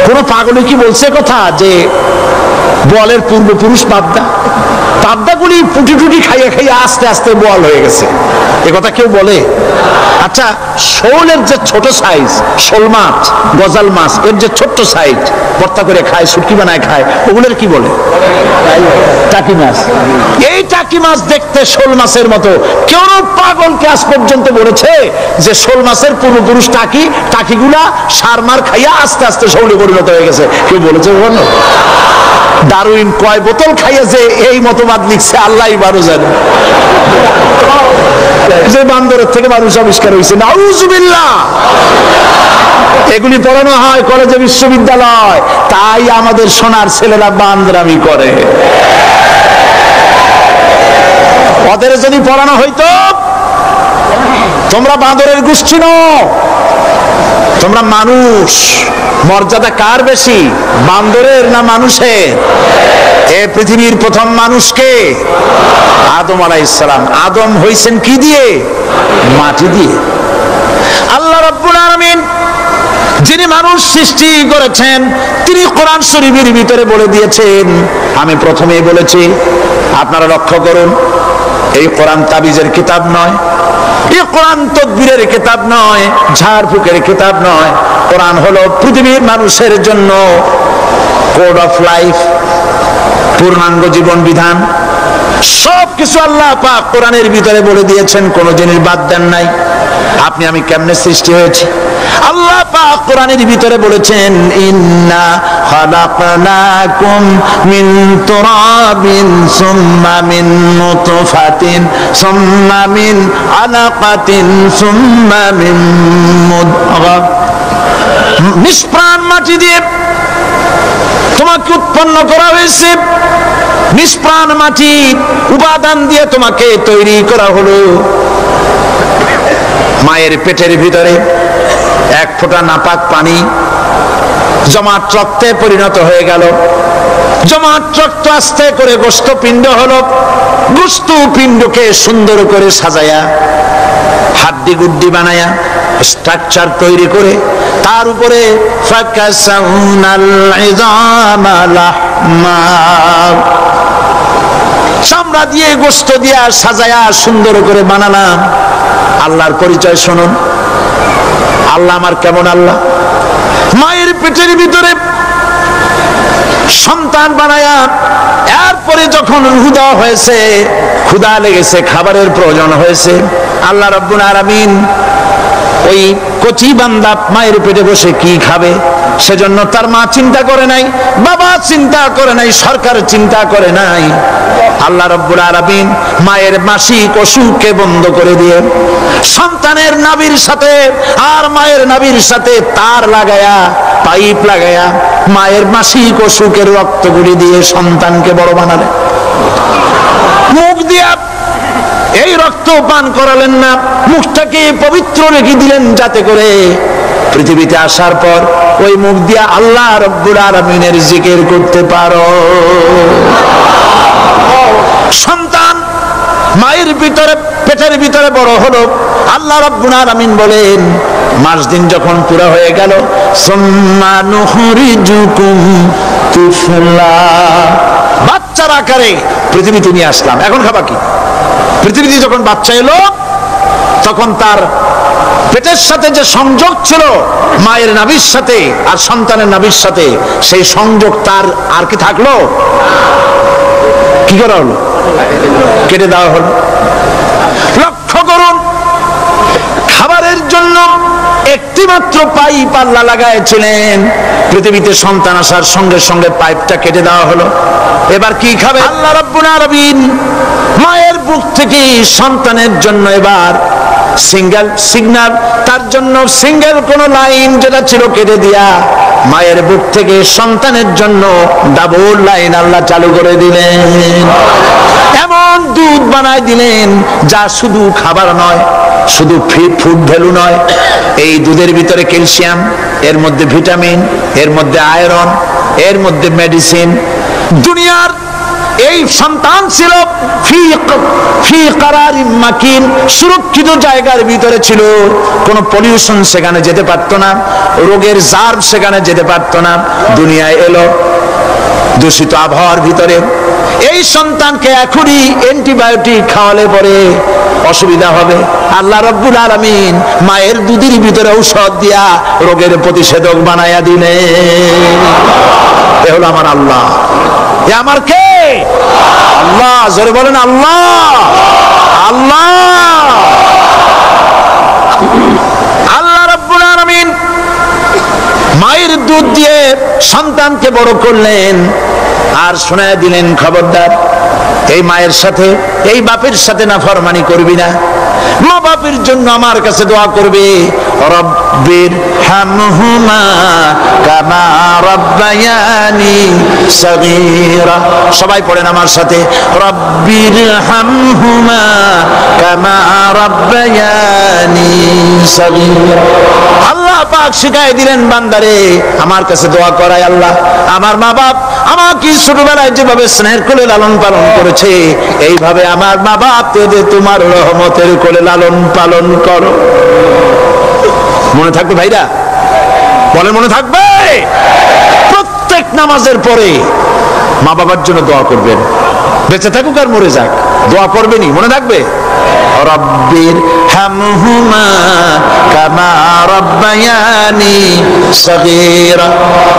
কোন কোন পাগলে কি বলছে কথা যে বলের পূর্বপুরুষ পাবদা? পাবদাগুলি পুটি টুটি খাইয়া খাইয়া আস্তে আস্তে বল হয়ে গেছে, এ কথা কেউ বলে? আচ্ছা, শোলের যে ছোট সাইজ, শোল মাছ, গজাল মাছ, এর যে ছোট্ট সাইজ ভর্তা করে খায়, শুটকি বানায় খায়, ওগুলোর কি বলে? টাকি মাছ। এই টাকি মাছ দেখতে শোল মাছের মতো। কেউ পাগলকে আজ পর্যন্ত বলেছে যে শোল মাছের পূর্বপুরুষ টাকি, টাকিগুলা সার মার খাইয়া আস্তে আস্তে শোলে পরিণত হয়ে গেছে? কেউ বলেছে? বলো। ডারউইন কয় বোতল খাইয়া যে এই মতবাদ লিখছে আল্লাহই ভালো জানে। যে বান্দরের থেকে মানুষ আবিষ্কার হয়েছে, নাউজুবিল্লাহ। এগুলি পড়ানো হয় কলেজে, বিশ্ববিদ্যালয়, তাই আমাদের সোনার ছেলেরা বান্দরামি করে। ওদের যদি পড়ানো হইতো তোমরা বান্দরের গোষ্ঠী নও, তোমরা মানুষ। মর্যাদা কার বেশি, বান্দরের না মানুষের? এ পৃথিবীর প্রথম মানুষকে আদম আলাইহিস সালাম। আদম হইছেন কি দিয়ে? মাটি দিয়ে। আল্লাহ রাব্বুল আলামিন যিনি মানুষ সৃষ্টি করেছেন, তিনি কোরআন শরীফের ভিতরে বলে দিয়েছেন, আমি প্রথমেই বলেছি, আপনারা লক্ষ্য করুন, এই কোরআন তাবিজের কিতাব নয়, এই কোরআন তদবিরের কিতাব নয়, ঝাড়ফুঁকের কিতাব নয়। কোরআন হলো পৃথিবীর মানুষের জন্য কোড অফ লাইফ, পূর্ণাঙ্গ জীবন বিধান। সবকিছু আল্লাহ পাক কোরআনের ভিতরে বলে দিয়েছেন, কোন জিনিস বাদ দেন নাই। আপনি আমি কেমনে সৃষ্টি হয়েছি আল্লাহ পাক কোরআনের ভিতরে বলেছেন, ইন্না খালাকনাকুম মিন তুরাবিন সুম্মা মিন নুতফাতিন সুম্মা মিন আলাকাতিন সুম্মা মিন মুদগা। নিষ্প্রাণ মাটি দিয়ে তোমাকে উৎপন্ন করা হয়েছে, নিষ্প্রাণ মাটি উপাদান দিয়ে তোমাকে তৈরি করা হলো। মায়ের পেটের ভিতরে এক ফোঁটা নাপাক পানি জমাট রক্তে পরিণত হয়ে গেল, জমাট রক্ত আস্তে করে গোস্ত পিণ্ড হলো, গোস্ত পিণ্ডকে সুন্দর করে সাজায়া হাড্ডি গুড্ডি বানায়া স্ট্রাকচার তৈরি করে তার উপরে ফাকাসাউনাল ইযামা লাহমা, চামড়া দিয়ে গোস্ত দিয়া সাজায়া সুন্দর করে বানালাম। আল্লাহর পরিচয় শুনুন, আল্লাহ আমার কেমন আল্লাহ। মায়ের পেটের ভিতরে সন্তান বানায়া এরপরে যখন রূহ দেওয়া হয়েছে, ক্ষুধা লেগেছে, খাবারের প্রয়োজন হয়েছে, আল্লাহ রাব্বুল আলামিন ওই কচি বান্দা মায়ের পেটে বসে কি খাবে, সেজন্য তার মা চিন্তা করে নাই, বাবা চিন্তা করে নাই, সরকার চিন্তা করে নাই। আল্লাহ রাব্বুল আলামিন মায়ের মাসিক অসুখকে বন্ধ করে দিয়ে সন্তানের নাভির সাথে আর মায়ের নাভির সাথে তার লাগায়া, পাইপ লাগায়া মায়ের মাসিক অসুখের রক্তগুলি দিয়ে সন্তানকে বড় বানালেন। মুখ দিয়া এই রক্ত পান করালেন না, মুখটাকে পবিত্র রেখে দিলেন যাতে করে পৃথিবীতে আসার পর ওই মুখ দিয়া আল্লাহ রাব্বুল আলামিনের জিকির করতে পারো। সন্তান মায়ের ভিতরে পেটের ভিতরে বড় হলো, আল্লাহ রাব্বুল আলামিন বলেন মাস দিন যখন পুরো হয়ে গেল, সুম্মা নুখরিজুকুম তিফলা, বাচ্চার আকারে পৃথিবীতে নিয়ে আসলাম। এখন খাবা কি? পৃথিবীতে যখন বাচ্চা এলো তখন তার পেটের সাথে যে সংযোগ ছিল মায়ের নাভির সাথে আর সন্তানের নাভির সাথে, সেই সংযোগ তার আর কি থাকলো? কি করা হলো? কেটে দেওয়া হলো। লক্ষ্য করুন, খাবারের জন্য একটি মাত্র পাইপ আল্লাহ লাগাইছিলেন, পৃথিবীতে সন্তান আসার সঙ্গে সঙ্গে পাইপটা কেটে দেওয়া হলো। এবার কি খাবে? আল্লাহ রাব্বুল আলামিন মায়ের বুক থেকে সন্তানের জন্য এবার সিঙ্গেল সিগন্যাল, তার জন্য সিঙ্গেল কোন লাইন যেটা ছিল কেটে দিয়া মায়ের বুক থেকে সন্তানের জন্য ডাবল লাইন আল্লাহ চালু করে দিলেন। এমন দুধ বানায় দিলেন যা শুধু খাবার নয়, শুধু ফুড ভ্যালু নয়, এই দুধের ভিতরে ক্যালসিয়াম, এর মধ্যে ভিটামিন, এর মধ্যে আয়রন, এর মধ্যে মেডিসিন, দুনিয়ার এই সন্তান ছিল ফি কারারিম মাকিন, সুরক্ষিত জায়গার ভিতরে ছিল, কোনো পলিউশন সেখানে যেতে পারতো না, রোগের জার্ম সেখানে যেতে পারতো না। দুনিয়ায় এলো দূষিত আবহাওয়ার ভিতরে। এই সন্তানকে এখনই অ্যান্টিবায়োটিক খাওয়ালে পরে অসুবিধা হবে। আল্লাহ রাব্বুল আলামিন মায়ের দুধের ভিতরে ঔষধ দিয়া রোগের প্রতিষেধক বানায়া দিলেন। এ হলো আমার আল্লাহ। এ আমার কে? আল্লাহ। জোরে বলেন আল্লাহ। আল্লাহ আল্লাহ রাব্বুল আলামিন মায়ের দুধ দিয়ে সন্তানকে বড় করলেন আর শোনায় দিলেন, খবরদার এই মায়ের সাথে, এই বাপের সাথে নাফরমানি করবি না। মা বাপের জন্য আমার কাছে দোয়া করবে, রব্বির হামহুমা কামা রাব্বায়ানি সগীরা। সবাই পড়েন আমার সাথে, রব্বির হামহুমা কামা রাব্বায়ানি সগীরা। আল্লাহ পাক শিখাই দিলেন বান্দারে আমার কাছে দোয়া করায়, আল্লাহ আমার মা বাপ আমাকে ছোটবেলায় যেভাবে স্নেহের কোলে লালন পালন করেছে, এইভাবে আমার মা বাপ তোমার রহমতের কোলে লালন পালন করো। মনে থাকবে ভাইরা? বলে মনে থাকবে? প্রত্যেক নামাজের পরে মা বাবার জন্য দোয়া করবেন, বেঁচে থাকুক আর মরে যাক, দোয়া করবেনই। মনে থাকবে? রব্বির হামহুমা কামা রাব্বায়ানি সগীরা।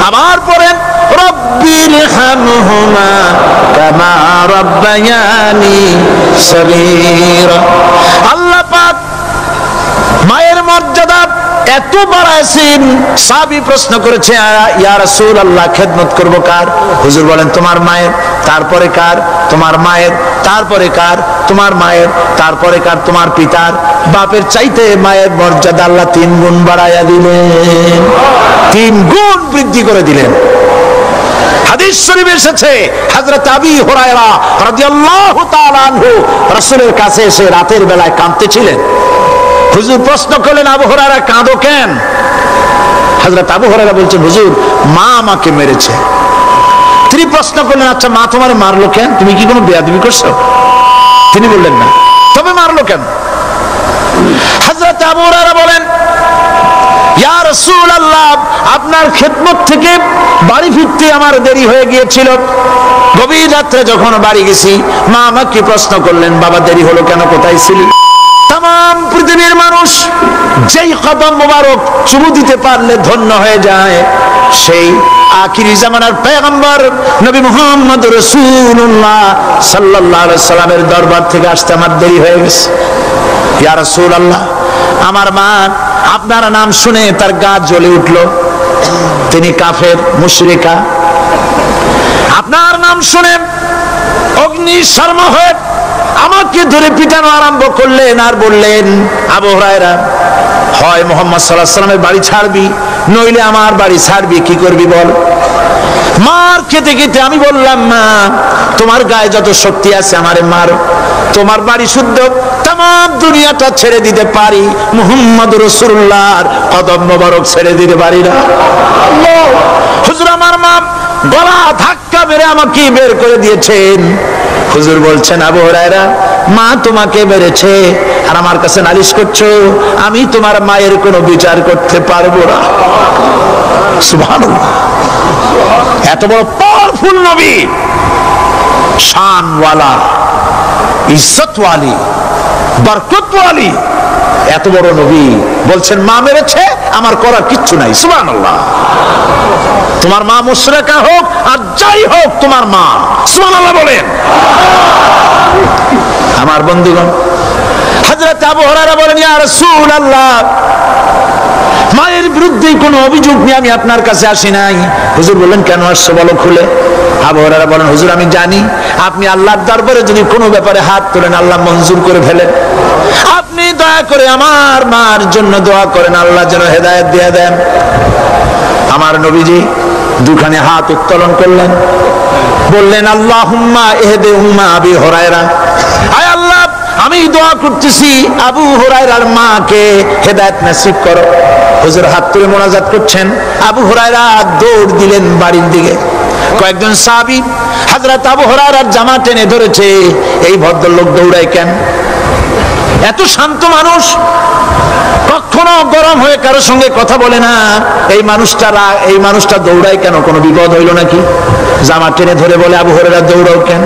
আবার পড়েন, রব্বির হামহুমা কামা রাব্বায়ানি সগীরা। আল্লাহ পাক মায়ের মর্যাদা এত বাড়াইছেন, সাহাবী প্রশ্ন করেছে, ইয়া রাসূলুল্লাহ খেদমত করব কার? হুজুর বলেন তোমার মায়ের, তারপরে কার? তোমার মায়ের, তারপরে কার? তোমার মায়ের, তারপরে কার? তোমার পিতার। বাপের চাইতে মায়ের মর্যাদা আল্লাহ 3 গুণ বাড়াইয়া দিলেন, 3 গুণ বৃদ্ধি করে দিলেন। হাদিস শরীফে এসেছে, হযরত আবী হুরায়রা রাদিয়াল্লাহু তাআলা আনহু রাসূলের কাছে এসে রাতের বেলায় কাঁদতেছিলেন। হুজুর প্রশ্ন করলেন, আবু হুরায়রা কাঁদো কেন? হযরত আবু হুরায়রা বলছেন, হুজুর মা আমাকে মেরেছে। তিনি প্রশ্ন করলেন, আচ্ছা মা তোমার মারলো কেন? তুমি কি কোনো বেয়াদবি করছো? তিনি বললেন না। তবে মারলো কেন? হযরত আবু হুরায়রা বলেন, ইয়া রাসূলুল্লাহ আপনার খেদমত থেকে বাড়ি ফিরতে আমার দেরি হয়ে গিয়েছিল। গভীর রাত্রে যখন বাড়ি গেছি, মা আমাকে প্রশ্ন করলেন, বাবা দেরি হলো কেন, কোথায় ছিলি? তাম পৃথিবীর মানুষ যেই কদম মোবারক চুমু দিতে পারলে ধন্য হয়ে যায়, সেই আখিরি জামানার পয়গম্বর নবী মুহাম্মদ রাসূলুল্লাহ সাল্লাল্লাহু আলাইহি সাল্লামের দরবার থেকে আসতে আমার দেরি হয়ে গেছে। ইয়া রাসূলুল্লাহ আমার মা আপনার নাম শুনে তার গা জ্বলে উঠলো, তিনি কাফের মুশরিকা। আপনার নাম শুনে অগ্নি শর্মা হয়ে আমাকে ধরে পিটানো আরম্ভ করলেন আর বললেন, আবু হুরায়রা হয় মুহাম্মদ সাল্লাল্লাহু আলাইহি সাল্লামের বাড়ি ছাড়বি, নইলে আমার বাড়ি ছাড়বি, কি করবি বল? মার খেতে খেতে আমি বললাম, মা তোমার গায়ে যত শক্তি আছে আমারে মারো, তোমার বাড়ি শুদ্ধ, তাম দুনিয়াটা ছেড়ে দিতে পারি, মুহাম্মদ রাসূলুল্লাহর কদম মোবারক ছেড়ে দিতে পারি না। হুজুর আমার মা গলা ধাক্কা মেরে আমাকে বের করে দিয়েছেন। হুজুর বলছেন, আবু হুরায়রা মা তোমাকে মেরেছে আর আমার কাছে নালিশ করছো, আমি তোমার মায়ের কোনো বিচার করতে পারবো না। সুবহানাল্লাহ। এত বড় পাওয়ারফুল নবী, শানওয়ালা, ইজ্জতওয়ালি, বরকতওয়ালি, এত বড় নবী বলছেন মা মেরেছে, আমার করার কিচ্ছু নাই। সুবহানাল্লাহ। তোমার মা মুশরিকা হোক আর যাই হোক, তোমার মা। সুবহানাল্লাহ বলেন। আমার বন্ধুগণ, হযরত আবু হুরায়রা বলেন, ইয়া রাসূলুল্লাহ মায়ের বিরুদ্ধে কোনো অভিযোগ নিয়ে আমি আপনার কাছে আসি নাই। হুজুর বললেন, কেন আসছো বলো খুলে। আবু হুরায়রা বলেন, হুজুর আমি জানি আপনি আল্লাহর দরবারে যদি কোনো ব্যাপারে হাত তোলেন আল্লাহ মঞ্জুর করে ফেলেন। আপনি দয়া করে আমার মার জন্য দোয়া করেন, আল্লাহ যেন হেদায়েত দিয়ে দেন। আমার নবীজি দুখানে হাত উত্তোলন করলেন, বললেন, আল্লাহুম্মা ইহদি উম্মা আবি হুরায়রা, আয় আল্লাহ আমি দোয়া করতেছি আবু হুরায়রার মাকে হেদায়েত নসিব করো। হুজুর হাত তুলে মোনাজাত করছেন, আবু হুরায়রা দৌড় দিলেন বাড়ির দিকে। কয়েকজন সাহাবী হযরত আবু হুরায়রার জামা টেনে ধরেছে, এই ভদ্রলোক দৌড়ায় কেন? এত শান্ত মানুষ, কখনো গরম হয়ে কারোর সঙ্গে কথা বলে না। এই মানুষটা দৌড়ায় কেন? কোনো বিপদ হইল নাকি? জামা টেনে ধরে বলে, আবু হুরায়রা দৌড়াও কেন?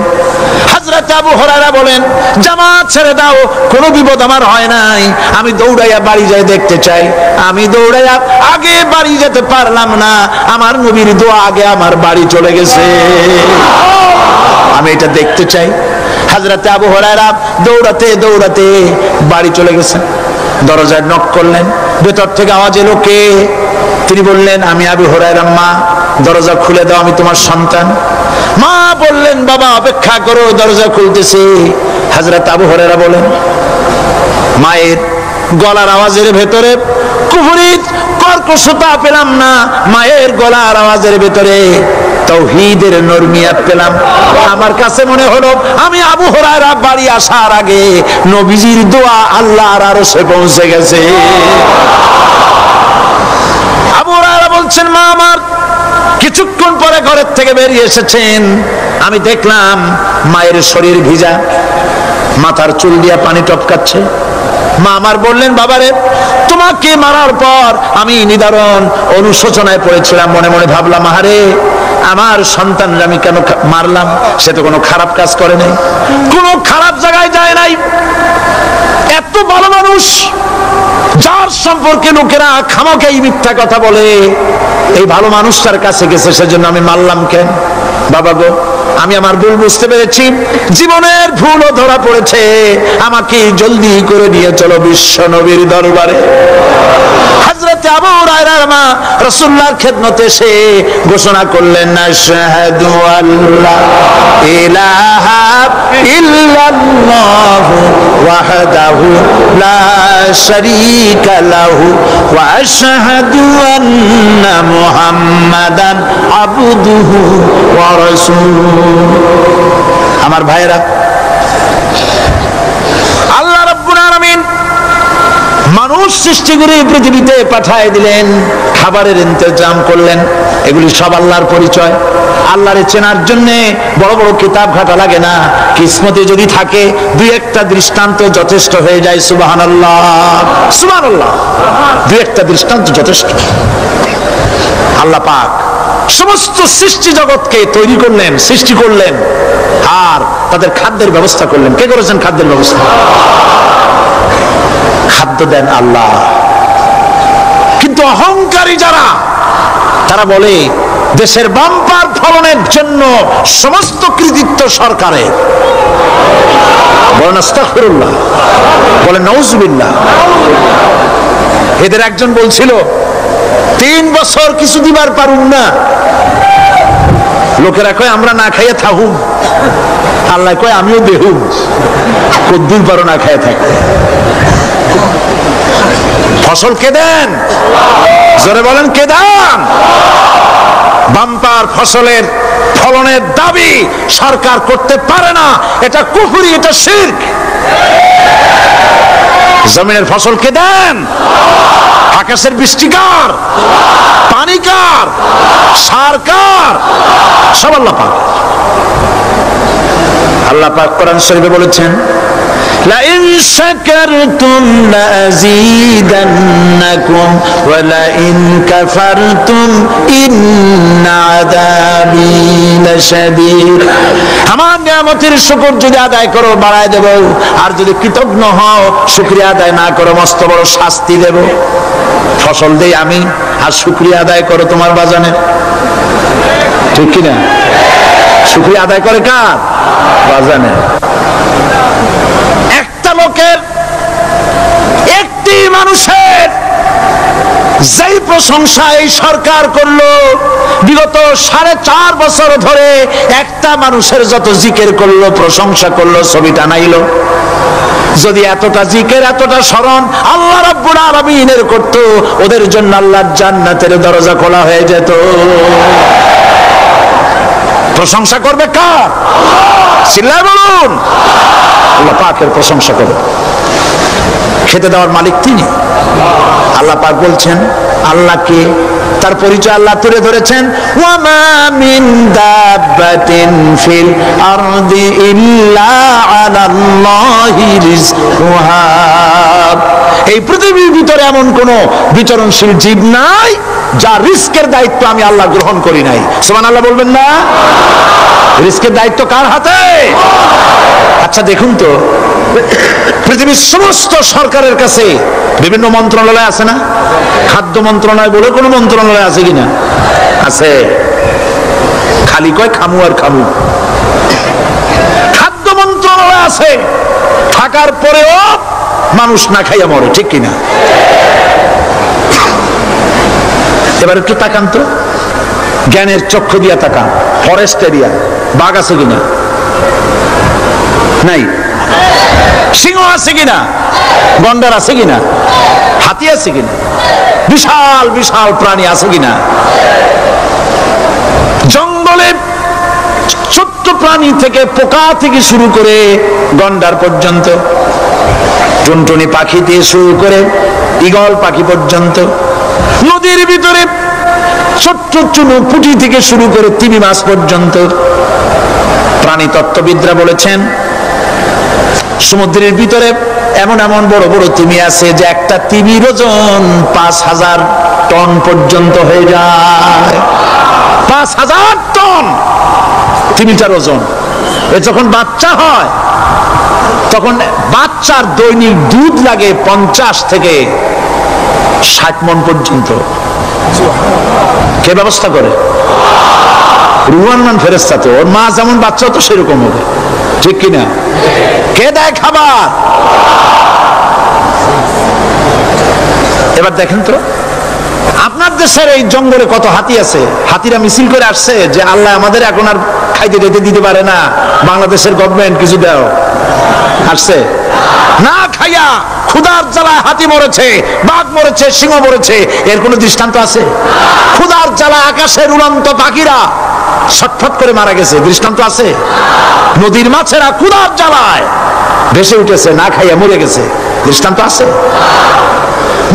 হযরত আবু হুরায়রা বলেন, জামাত ছেড়ে দাও, কোনো বিপদ আমার হয় নাই, আমি দৌড়াইয়া বাড়ি যাই দেখতে চাই। আমি দৌড়াইয়া আগে বাড়ি যেতে পারলাম না, আমার নবীর দোয়া আগে আমার বাড়ি চলে গেছে, আমি এটা দেখতে চাই। হযরত আবু হুরায়রা দৌড়াতে দৌড়াতে বাড়ি চলে গেছেন। দরজায় নক করলেন, ভেতর থেকে আওয়াজ এলো, কে? তিনি বললেন, আমি আবু হুরায়রা। মা, দরজা খুলে দাও, আমি তোমার সন্তান। মা বললেন, বাবা অপেক্ষা করো, দরজা খুলতেছে। হযরত আবু হুরায়রা বলেন, মায়ের গলার আওয়াজের ভেতরে কুফরি কর্কশতা পেলাম না, মায়ের গলার আওয়াজের ভেতরে তাওহীদের নরমিয়াত পেলাম। আমার কাছে মনে হলো আমি আবু হুরায়রা বাড়ি আসার আগে নবীজির দোয়া আল্লাহর আরশে পৌঁছে গেছে। আবু হুরায়রা বলছেন, মা আমার কিছুক্ষণ পরে ঘরের থেকে বেরিয়ে এসেছেন, আমি দেখলাম মায়ের শরীর ভিজা, মাথার চুল দিয়া পানি টপকাচ্ছে। মা আমার বললেন, বাবারে তোমাকে মারার পর আমি নিদারুণ অনুশোচনায় পড়েছিলাম, মনে মনে ভাবলাম, আহারে আমার সন্তানরা আমি কেন মারলাম? সে তো কোনো খারাপ কাজ করে নাই, কোনো খারাপ জায়গায় যায় নাই, এত ভালো মানুষ যার সম্পর্কে লোকেরা খামোখাই মিথ্যা কথা বলে, এই ভালো মানুষটার কাছে গেছে, সেজন্য আমি মারলাম কেন? বাবা গো, আমি আমার ভুল বুঝতে পেরেছি, জীবনের ভুলও ধরা পড়েছে, আমাকে জলদি করে নিয়ে চলো বিশ্ব নবীর দরবারে। হযরত আবু হুরায়রার মা রাসূলুল্লাহর খেদমতে এসে ঘোষণা করলেন, আশহাদু আল্লা ইলাহা ইল্লাল্লাহ ওয়াহদাহু লা শারীকা লাহু ওয়া আশহাদু আন্না মুহাম্মাদান আবদুহু ওয়া রাসূলুহু। আমার ভাইয়েরা, আল্লাহ রাব্বুল আলামিন মানুষ সৃষ্টি করে পৃথিবীতে পাঠিয়ে দিলেন, খাবারের ইন্তজাম করলেন, এগুলি সব আল্লাহর পরিচয়। আল্লাহরে চেনার জন্য বড় বড় কিতাব ঘাটা লাগে না, কিসমতে যদি থাকে দুই একটা দৃষ্টান্ত যথেষ্ট হয়ে যায়। সুবহানাল্লাহ, সুবহানাল্লাহ, দুই একটা দৃষ্টান্ত যথেষ্ট। আল্লাহ পাক সমস্ত সৃষ্টি জগৎকে তৈরি করলেন, সৃষ্টি করলেন, আর তাদের খাদ্যের ব্যবস্থা করলেন। কে করেছেন খাদ্যের ব্যবস্থা? খাদ্য দেন আল্লাহ। কিন্তু অহংকারী যারা, তারা বলে দেশের বাম্পার ফলনের জন্য সমস্ত কৃতিত্ব সরকারের। বলেন আস্তাগফিরুল্লাহ, বলেন নাউজুবিল্লাহ। এদের একজন বলছিল 3 বছর কিছু দিবার পারুম না, লোকেরা কয় আমরা না খাইয়ে থাকুম, আল্লাহ কয় আমিও দেহুম, কদ্দুর পারো না খাইয়ে থাকতে। ফসল কে দেন? জোরে বলেন, কে দেন? বাম্পার ফসলের ফলনের দাবি সরকার করতে পারে না, এটা কুফরি, এটা শিরক। জমিনের ফসল কে দেন? আকাশের বৃষ্টি কার? পানি কার? সার কার? সব আল্লাহ পাক। আল্লাহ পাক কোরআন শরীফে বলেছেন, লাইন শাকারতুম লাযীদান্নাকুম ওয়া লাইন কাফারতুম ইন্না আযাবী লাশাদীদ। আমার নিয়ামতের শুকর যদি আদায় করো বাড়ায় দেব, আর যদি কৃতজ্ঞ হও, শুকরিয়া আদায় না করো, মস্ত বড় শাস্তি দেব। ফসল দেই আমি, আর শুকরিয়া আদায় করো তোমার বাজানে, ঠিক কিনা? শুকরিয়া আদায় করে কার? বাজানে। একটা লোকের, একটি মানুষের যেই প্রশংসা এই সরকার করলো, বিগত 4.5 বছর ধরে একটা মানুষের যত জিকির করলো, প্রশংসা করলো, ছবি টানাইলো, যদি এতটা জিকির, এতটা স্মরণ আল্লাহ রাব্বুল আলামিনের করত, ওদের জন্য আল্লাহর জান্নাতের দরজা খোলা হয়ে যেত। প্রশংসা করবে কার? চিল্লায় বলুন, আল্লাহ পাকের প্রশংসা করবে। খেতে দেওয়ার মালিক তিনি। আল্লাহ পাক বলছেন, আল্লাহকে তার পরিচয় আল্লাহ তুলে ধরেছেন, ওয়া মা মিন দাব্বাতিন ফিল আরদি ইল্লা আলাল্লাহি রিজকুহা। এই পৃথিবীর ভিতরে এমন কোন বিচরণশীল জীব নাই যার রিস্কের দায়িত্ব আমি আল্লাহ গ্রহণ করি নাই। সুবহানাল্লাহ বলবেন না? রিস্কের দায়িত্ব কার হাতে? আচ্ছা দেখুন তো, পৃথিবীর সমস্ত সরকারের কাছে বিভিন্ন মন্ত্রণালয় আছে না? খাদ্য মন্ত্রণালয় বলে কোনো মন্ত্রণালয় আছে কিনা? আছে। খালি কয় খামু আর খামু। খাদ্য মন্ত্রণালয় আছে, থাকার পরেও মানুষ না খাইয়া মরে, ঠিক কিনা? এবার একটু তাকান তো, জ্ঞানের চক্ষু দিয়া তাকান। ফরেস্ট এরিয়া, বাঘ আছে কিনা? নাই। সিংহ আছে কিনা? গন্ডার আছে কিনা? হাতি আছে কিনা? বিশাল বিশাল প্রাণী আছে কিনা? জঙ্গলে ছোট্ট প্রাণী থেকে, পোকা থেকে শুরু করে গন্ডার পর্যন্ত, টুনটুনি পাখি দিয়ে শুরু করে ঈগল পাখি পর্যন্ত, নদীর ভিতরে ছোট্ট চুনো পুঁটি থেকে শুরু করে তিমি মাছ পর্যন্ত। প্রাণী তত্ত্ববিদরা বলেছেন সমুদ্রের ভিতরে এমন এমন বড় বড় তিমি আছে যে একটা তিমির ওজন 5000 টন পর্যন্ত হয়ে যায়। 5000 টন তিমিটার ওজন। যখন বাচ্চা হয় তখন বাচ্চার দৈনিক দুধ লাগে 50 থেকে 60 মণ পর্যন্ত। কে ব্যবস্থা করে? রুহান ফেরেশতা। তো ওর মা যেমন, বাচ্চাও তো সেরকম হবে, ঠিক কিনা? কে দেয় খাবার? এবার দেখেন তো, আপনার দেশের এই জঙ্গলে কত হাতি আছে। হাতিরা মিছিল করে আসছে যে আল্লাহ আমাদের এখন আর খাইতে খাইতে দিতে পারে না, বাংলাদেশের গভর্নমেন্ট কিছু দাও। আসছে না, খাইয়া ক্ষুধার জ্বালায় হাতি মরেছে, বাঘ মরেছে, সিংহ মরেছে। এর কোন দৃষ্টান্ত আছে? ক্ষুধার জ্বালায় আকাশের উড়ন্ত পাখিরা ছটফট করে মারা গেছে, দৃষ্টান্ত আছে? নদীর মাছেরা ক্ষুধার জ্বালায় ভেসে উঠেছে, না খাইয়া মরে গেছে, দৃষ্টান্ত আছে?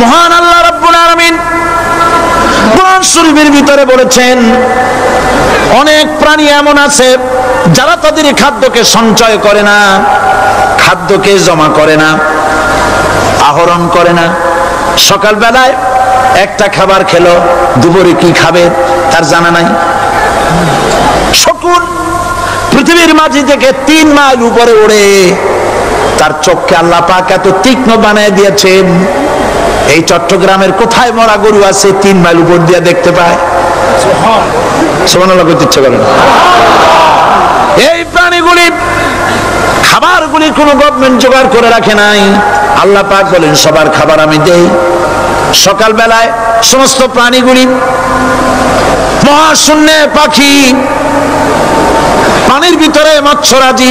মহান আল্লাহ রাব্বুল আলামিন কোরআন শরীফের ভিতরে বলেছেন অনেক প্রাণী এমন আছে যারা তাদের খাদ্যকে সঞ্চয় করে না, খাদ্যকে জমা করে না, আহরণ করে না। সকালবেলায় একটা খাবার খেলো, দুপুরে কি খাবে তার জানা নাই। শকুন পৃথিবীর মাঝি থেকে 3 মাইল উপরে ওড়ে, তার চোখকে আল্লাহ পাক এত তীক্ষ্ণ বানিয়ে দিয়েছেন, এই চট্টগ্রামের কোথায় মরা গরু আছে 3 মাইল উপর দিয়ে দেখতে পায়। সুবহানাল্লাহ করতে ইচ্ছে করে না। এই প্রাণীগুলি খাবারগুলি কোনো গভর্নমেন্ট জোগাড় করে রাখে নাই। আল্লাহ পাক বলেন সবার খাবার আমি দেই। সকালবেলায় সমস্ত প্রাণীগুলি, মহাশূন্যে পাখি, পানির ভিতরে মৎস্যরাজি,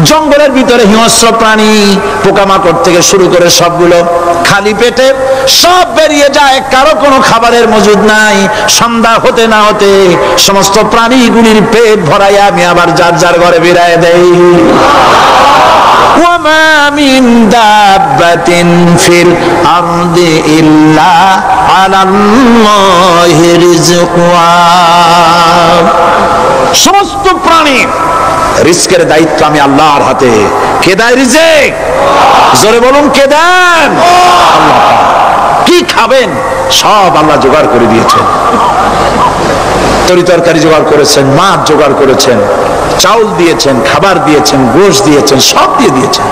জঙ্গলের ভিতরে হিংস্র প্রাণী, পোকামাকড় থেকে শুরু করে সবগুলো খালি পেটে সব বেরিয়ে যায়, কারো কোনো খাবারের মজুদ নাই। সন্ধ্যা হতে না হতে সমস্ত প্রাণীগুলির পেট ভরাইয়া আমি আবার যার যার ঘরে বেরিয়ে দেই। وما من دابة في الأرض إلا على الله رزقها। সমস্ত প্রাণী রিজকের দায়িত্ব আমি আল্লাহর হাতে। কে দেয় রিজিক? জোরে বলুন, কে দেন? আল্লাহ। কি খাবেন সব আল্লাহ জোগাড় করে দিয়েছেন। তরি তরকারি জোগাড় করেছেন, মাছ জোগাড় করেছেন, চাউল দিয়েছেন, খাবার দিয়েছেন, গোশত দিয়েছেন, সব দিয়ে দিয়েছেন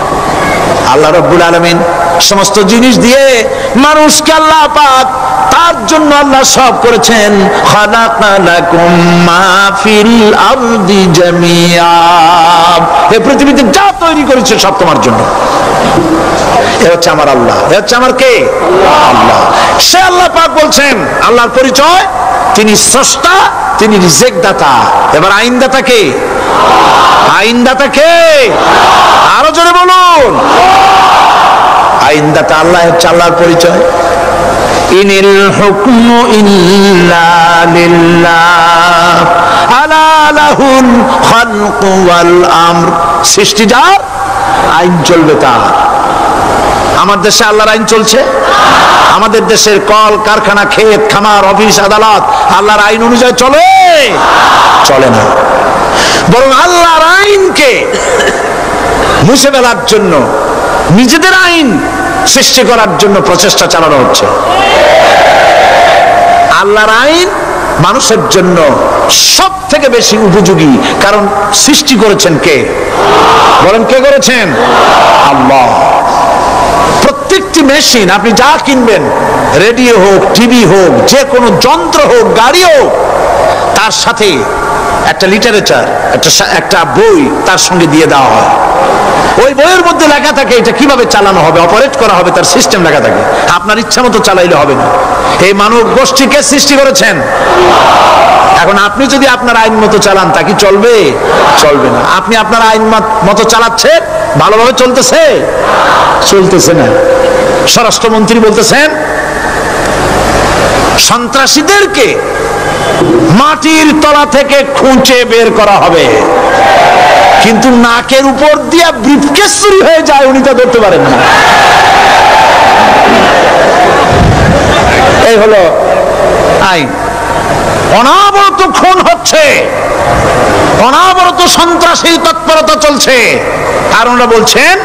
আল্লাহ রাব্বুল আলামিন। সমস্ত জিনিস দিয়ে মানুষকে আল্লাহ পাক তার জন্য আল্লাহ সব করেছেন। খালাকালাকুম মা ফিল আরদি জামিআ। এই পৃথিবীতে যা তৈরি করেছে সব তোমার জন্য। এ হচ্ছে আমার আল্লাহ। এ হচ্ছে আমার কে? আল্লাহ। সে আল্লাহ পাক বলছেন, আল্লাহর পরিচয় তিনি স্রষ্টা, তিনি রিজিক দাতা। এবার আইনদাতা কে? আইনদাতা কে? আরো জোরে বলুন। আইনদাতা আল্লাহ হচ্ছে আল্লাহর পরিচয়। ইনিল হুকমু ইল্লা লিল্লাহ আলা লাহুল খালকু ওয়াল আমর। সৃষ্টি যার, আইন চলবে তার। আমার দেশে আল্লাহর আইন চলছে? আমাদের দেশের কল কারখানা, ক্ষেত খামার, অফিস আদালত আল্লাহর আইন অনুযায়ী চলে? চলে না। বরং আল্লাহর আইনকে মুছে ফেলার জন্য, নিজেদের আইন সৃষ্টি করার জন্য প্রচেষ্টা চালানো হচ্ছে। আল্লাহর আইন মানুষের জন্য সব থেকে বেশি উপযোগী, কারণ সৃষ্টি করেছেন কে? বলেন, কে করেছেন? আল্লাহ। প্রত্যেকটি মেশিন আপনি যা কিনবেন, রেডিও হোক, টিভি হোক, যে কোনো যন্ত্র হোক, গাড়ি হোক, তার সাথে একটা লিটারেচার, একটা বই তার সঙ্গে দিয়ে দেওয়া হয়। ওই বইয়ের মধ্যে লেখা থাকে এটা কিভাবে চালানো হবে, অপারেট করা হবে, তার সিস্টেম লেখা থাকে। আপনার ইচ্ছা মতো চালাইলে হবে না। এই মানব গোষ্ঠীকে সৃষ্টি করেছেন। এখন আপনি যদি আপনার আইন মতো চালান, তা কি চলবে? চলবে না। আপনি আপনার আইন মতো চালাচ্ছেন, ভালোভাবে চলতেছে? চলতেছে না। স্বরাষ্ট্রমন্ত্রী বলতেছেন সন্ত্রাসীদেরকে মাটির তলা থেকে খুঁজে বের করা হবে, কিন্তু নাকের উপর দিয়া ব্রিফকেস চুরি হয়ে যায়, উনি তা ধরতে পারেন না। এই হলো আইন। অনাবরত খুন হচ্ছে, অনাবরত সন্ত্রাসী তৎপরতা চলছে। আর ওনারা বলছেন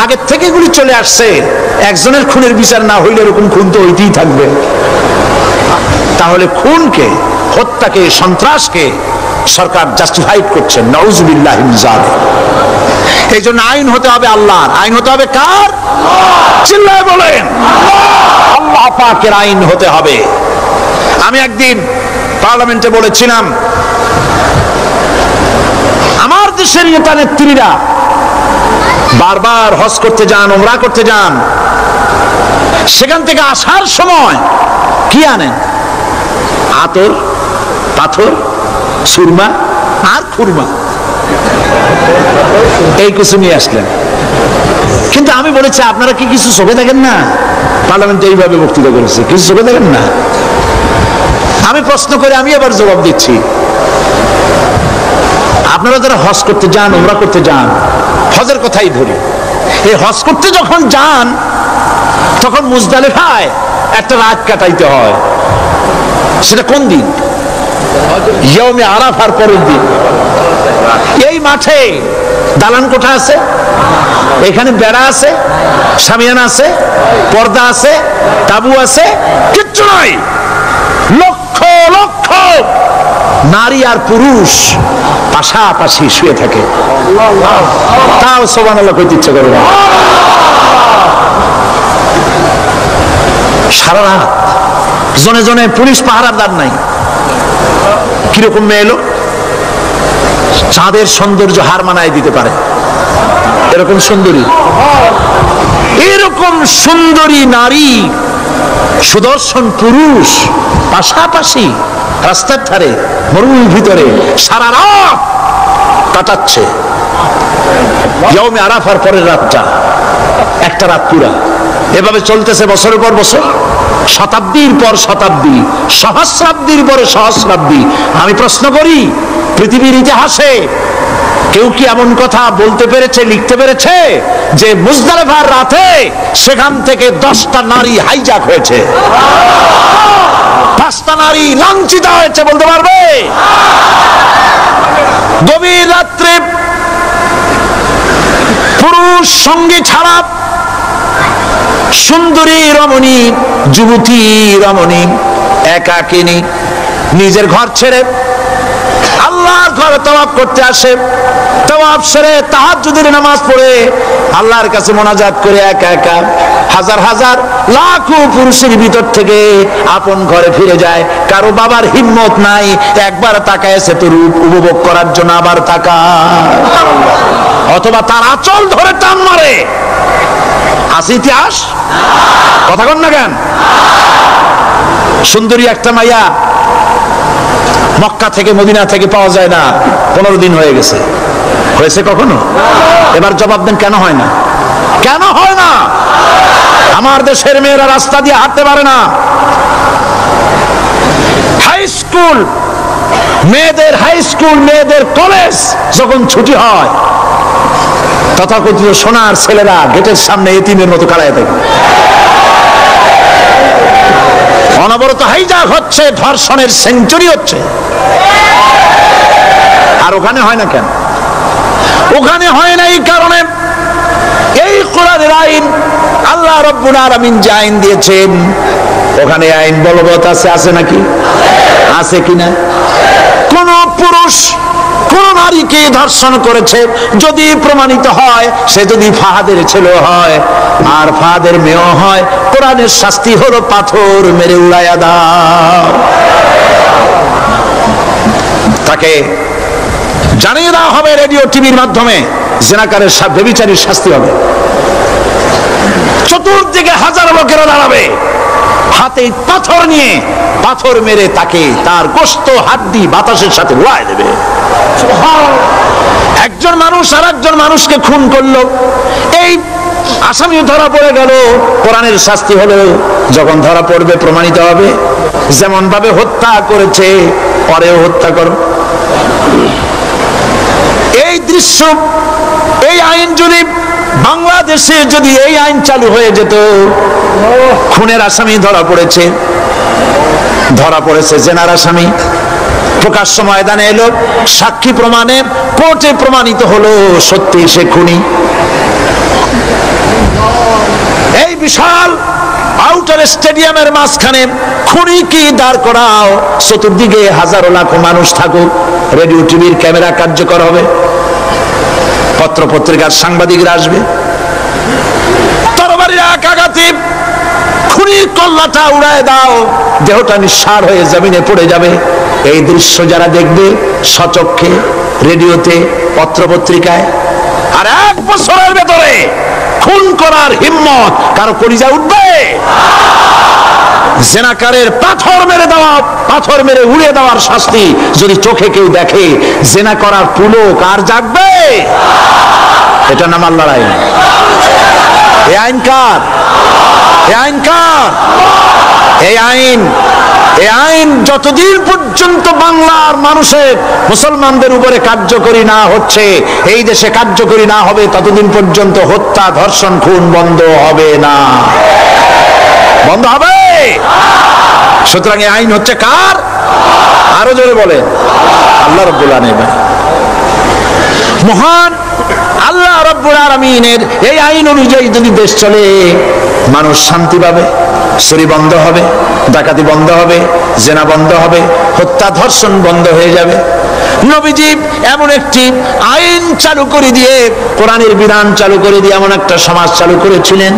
আগের থেকে এগুলি চলে আসছে, একজনের খুনের বিচার না হইলে এরকম খুন তো হইতেই থাকবে। তাহলে খুনকে, হত্যাকে, সন্ত্রাসকে সরকার জাস্টিফাইড করছেন। নাউজুবিল্লাহ মিন যালিক। এই জন্য আইন হতে হবে আল্লাহর। আইন হতে হবে কার? চিল্লায় বলেন, আল্লাহ পাকের আইন হতে হবে। আমি একদিন পার্লামেন্টে বলেছিলাম, আমার দেশের নেতা নেত্রীরা বারবার হজ করতে যান, উমরা করতে যান, সেখান থেকে আসার সময় কি আনেন? আতর, পাথর, সুরমা আর খুরমা, এই কিছু নিয়ে আসলেন। কিন্তু আমি বলেছি, আপনারা কি কিছু চোখে দেখেন না? পার্লামেন্টে এইভাবে বক্তৃতা করেছে, কিছু চোখে দেখেন না? আমি প্রশ্ন করে আমি এবার জবাব দিচ্ছি। আপনারা যারা হজ করতে যান, উমরা করতে যান, হজের কথাই ধরি, এই হজ করতে যখন যান তখন মুজদালিফায় একটা রাত কাটাইতে হয়। সেটা কোন দিন? ইয়মে আরাফার পরের দিন। এই মাঠে দালান কোঠা আছে, এখানে বেড়া আছে, শামিয়ানা আছে, পর্দা আছে, তাবু আছে, কিচ্ছু নাই। লক্ষ লক্ষ নারী আর পুরুষ পাশাপাশি শুয়ে থাকে, তাও সুবহানাল্লাহ কইতে ইচ্ছে করে না। সারা রাত জনে জনে পুলিশ পাহারাদার নাই। কিরকম মেয়ে এলো, চাঁদের সৌন্দর্য হার মানায় দিতে পারে এরকম সুন্দরী, এরকম সুন্দরী নারী, সুদর্শন পুরুষ পাশাপাশি রাস্তার ধারে মরুর ভিতরে সারা রাত কাটাচ্ছে। ইয়মে আরাফার পরের রাতটা, একটা রাত পুরা। এভাবে চলতেছে বছরের পর বছর, শতাব্দীর পর শতাব্দী, সহস্রাব্দীর পরে সহস্রাব্দী। আমি প্রশ্ন করি, পৃথিবীর ইতিহাসে কেউ কি এমন কথা বলতে পেরেছে, লিখতে পেরেছে যে মুজদালিফার রাতে সেখান থেকে 10টা নারী হাইজ্যাক হয়েছে, 5টা নারী লাঞ্ছিত হয়েছে? বলতে পারবে? গভীর রাত্রে পুরুষ সঙ্গী ছাড়া সুন্দরী রমণী, যুবতী রমণী একাকিনী নিজের ঘর ছেড়ে আল্লাহর ঘরে তওয়াফ করতে আসে। তওয়াফ সেরে তাহাজ্জুদের নামাজ পড়ে আল্লাহর কাছে মোনাজাত করে একা একা হাজার হাজার লাখো পুরুষের ভিতর থেকে আপন ঘরে ফিরে যায়। কারো বাবার হিম্মত নাই একবার তাকায়ছে তো রূপ উপভোগ করার জন্য, আবার তাকায়, অথবা তার আঁচল ধরে টান মারে। আছে ইতিহাস? কথা কন না কেন? সুন্দরী একটা মাইয়া মক্কা থেকে, মদিনা থেকে পাওয়া যায় না, 15 দিন হয়ে গেছে। হয়েছে কখনো? এবার জবাব দেন, কেন হয় না? কেন হয় না? আমার দেশের মেয়েরা রাস্তা দিয়ে হাঁটতে পারে না। হাই স্কুল মেয়েদের, হাই স্কুল মেয়েদের কলেজ যখন ছুটি হয়, তথাকথিত সোনার ছেলেরা গেটের সামনে এতিমের মতো কারায় থাকে। অনবরত হাইজাক হচ্ছে, ধর্ষণের সেঞ্চুরি হচ্ছে। আর ওখানে হয় না কেন? ওখানে হয় না এই কারণে এই কোরআনের আইন আল্লাহ রাব্বুল আলামিন যে আইন দিয়েছেন ওখানে আইন বলবৎ আছে নাকি? আছে কিনা? কোন পুরুষ কোন নারীকে ধর্ষণ করেছে যদি প্রমাণিত হয়, সে যদি ফাহাদের ছেলে হয় আর ফাহাদের মেয়ে হয়, কোরআনের শাস্তি হলো পাথর মেরে উড়াইয়া দাও। তাকে জানিয়ে দেওয়া হবে রেডিও টিভির মাধ্যমে জিনাকারের ব্যভিচারীর শাস্তি হবে। চতুর্দিকে হাজার লোকেরা দাঁড়াবে, হাতে পাথর নিয়ে পাথর মেরে তাকে তার গোশত হাড্ডি বাতাসের সাথে উড়ায় দেবে। একজন মানুষ আর একজন মানুষকে খুন করলো, এই আসামি ধরা পড়ে গেল, কোরআনের শাস্তি হলো যখন ধরা পড়বে প্রমাণিত হবে যেমন ভাবে হত্যা করেছে পরেও হত্যা করো। এই দৃশ্য, এই আইন যদি বাংলাদেশে যদি এই আইন চালু হয়ে যেত, খুনের আসামি ধরা পড়েছে জেনার আসামি, প্রকাশ্য ময়দানে এলো, সাক্ষী প্রমাণে কোর্টে প্রমাণিত হলো সত্যি সে খুনি। এই বিশাল আউটার স্টেডিয়ামের মাঝখানে খুনি কি দাঁড় করাও, চতুর্দিকে হাজারো লাখো মানুষ থাকুক, রেডিও টিভির ক্যামেরা কার্যকর হবে, পত্র পত্রিকার সাংবাদিকরা আসবে, তরবারির এক আঘাতে খুনির কল্লাটা উড়ায় দাও, দেহটা নিঃসাড় হয়ে জমিনে পড়ে যাবে। এই দৃশ্য যারা দেখবে সচক্ষে, রেডিওতে, পত্র পত্রিকায়, আর 1 বছরের ভেতরে খুন করার হিম্মত কারো কলিজা উঠবে? জেনাকারের পাথর মেরে উড়িয়ে দেওয়ার শাস্তি যদি চোখে কেউ দেখে, জেনা করার পুলক আর জাগবে? এটা নাম আল্লাহর আইন। এই আইন কার? এই আইন যতদিন পর্যন্ত বাংলার মানুষের মুসলমানদের উপরে কার্যকরী না হচ্ছে, এই দেশে কার্যকরী না হবে, ততদিন পর্যন্ত হত্যা, ধর্ষণ, খুন বন্ধ হবে না। বন্ধ হবে। সুতরাং এই আইন হচ্ছে কার? আরো জোরে বলেন, আল্লাহ রাব্বুল আলামিন। মহান আল্লাহ রাব্বুল আলামিনের এই আইন অনুযায়ী যদি দেশ চলে, মানুষ শান্তি পাবে, চুরি বন্ধ হবে, ডাকাতি বন্ধ হবে, জেনা বন্ধ হবে, হত্যা ধর্ষণ বন্ধ হয়ে যাবে। নবীজি এমন একটি আইন চালু করে দিয়ে, কোরআনের বিধান চালু করে দিয়ে এমন একটা সমাজ চালু করেছিলেন,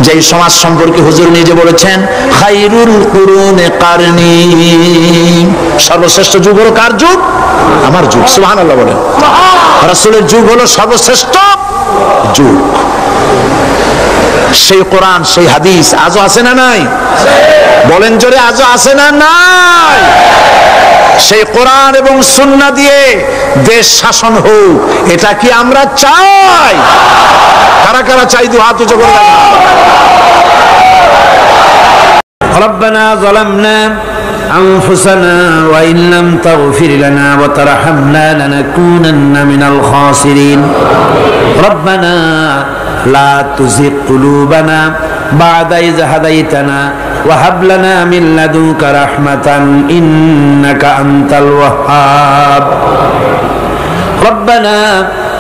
যেই সমাজ সম্পর্কে হুজুর নিজে বলেছেন, খায়রুল কুরুনে কারনি, সর্বশ্রেষ্ঠ যুগ হলো কার যুগ? আমার যুগ। সুবহানাল্লাহ বলেন। রাসূলের যুগ হলো সর্বশ্রেষ্ঠ যুগ। সেই কোরআন, সেই হাদিস আজও আছে না নাই? বলেন জোরে, আজও আছে না নাই? সেই কোরআন এবং সুন্নাহ দিয়ে দেশ শাসন হোক, এটা কি আমরা চাই? কারা কারা চাই? দু হাত উঁচু করে দেখান। রব্বানা যালামনা أنفسنا وإن لم تغفر لنا وترحمنا لنكونن من الخاسرين ربنا لا تزغ قلوبنا بعد إذ هديتنا وهب لنا من لدنك رحمة إنك أنت الوهاب ربنا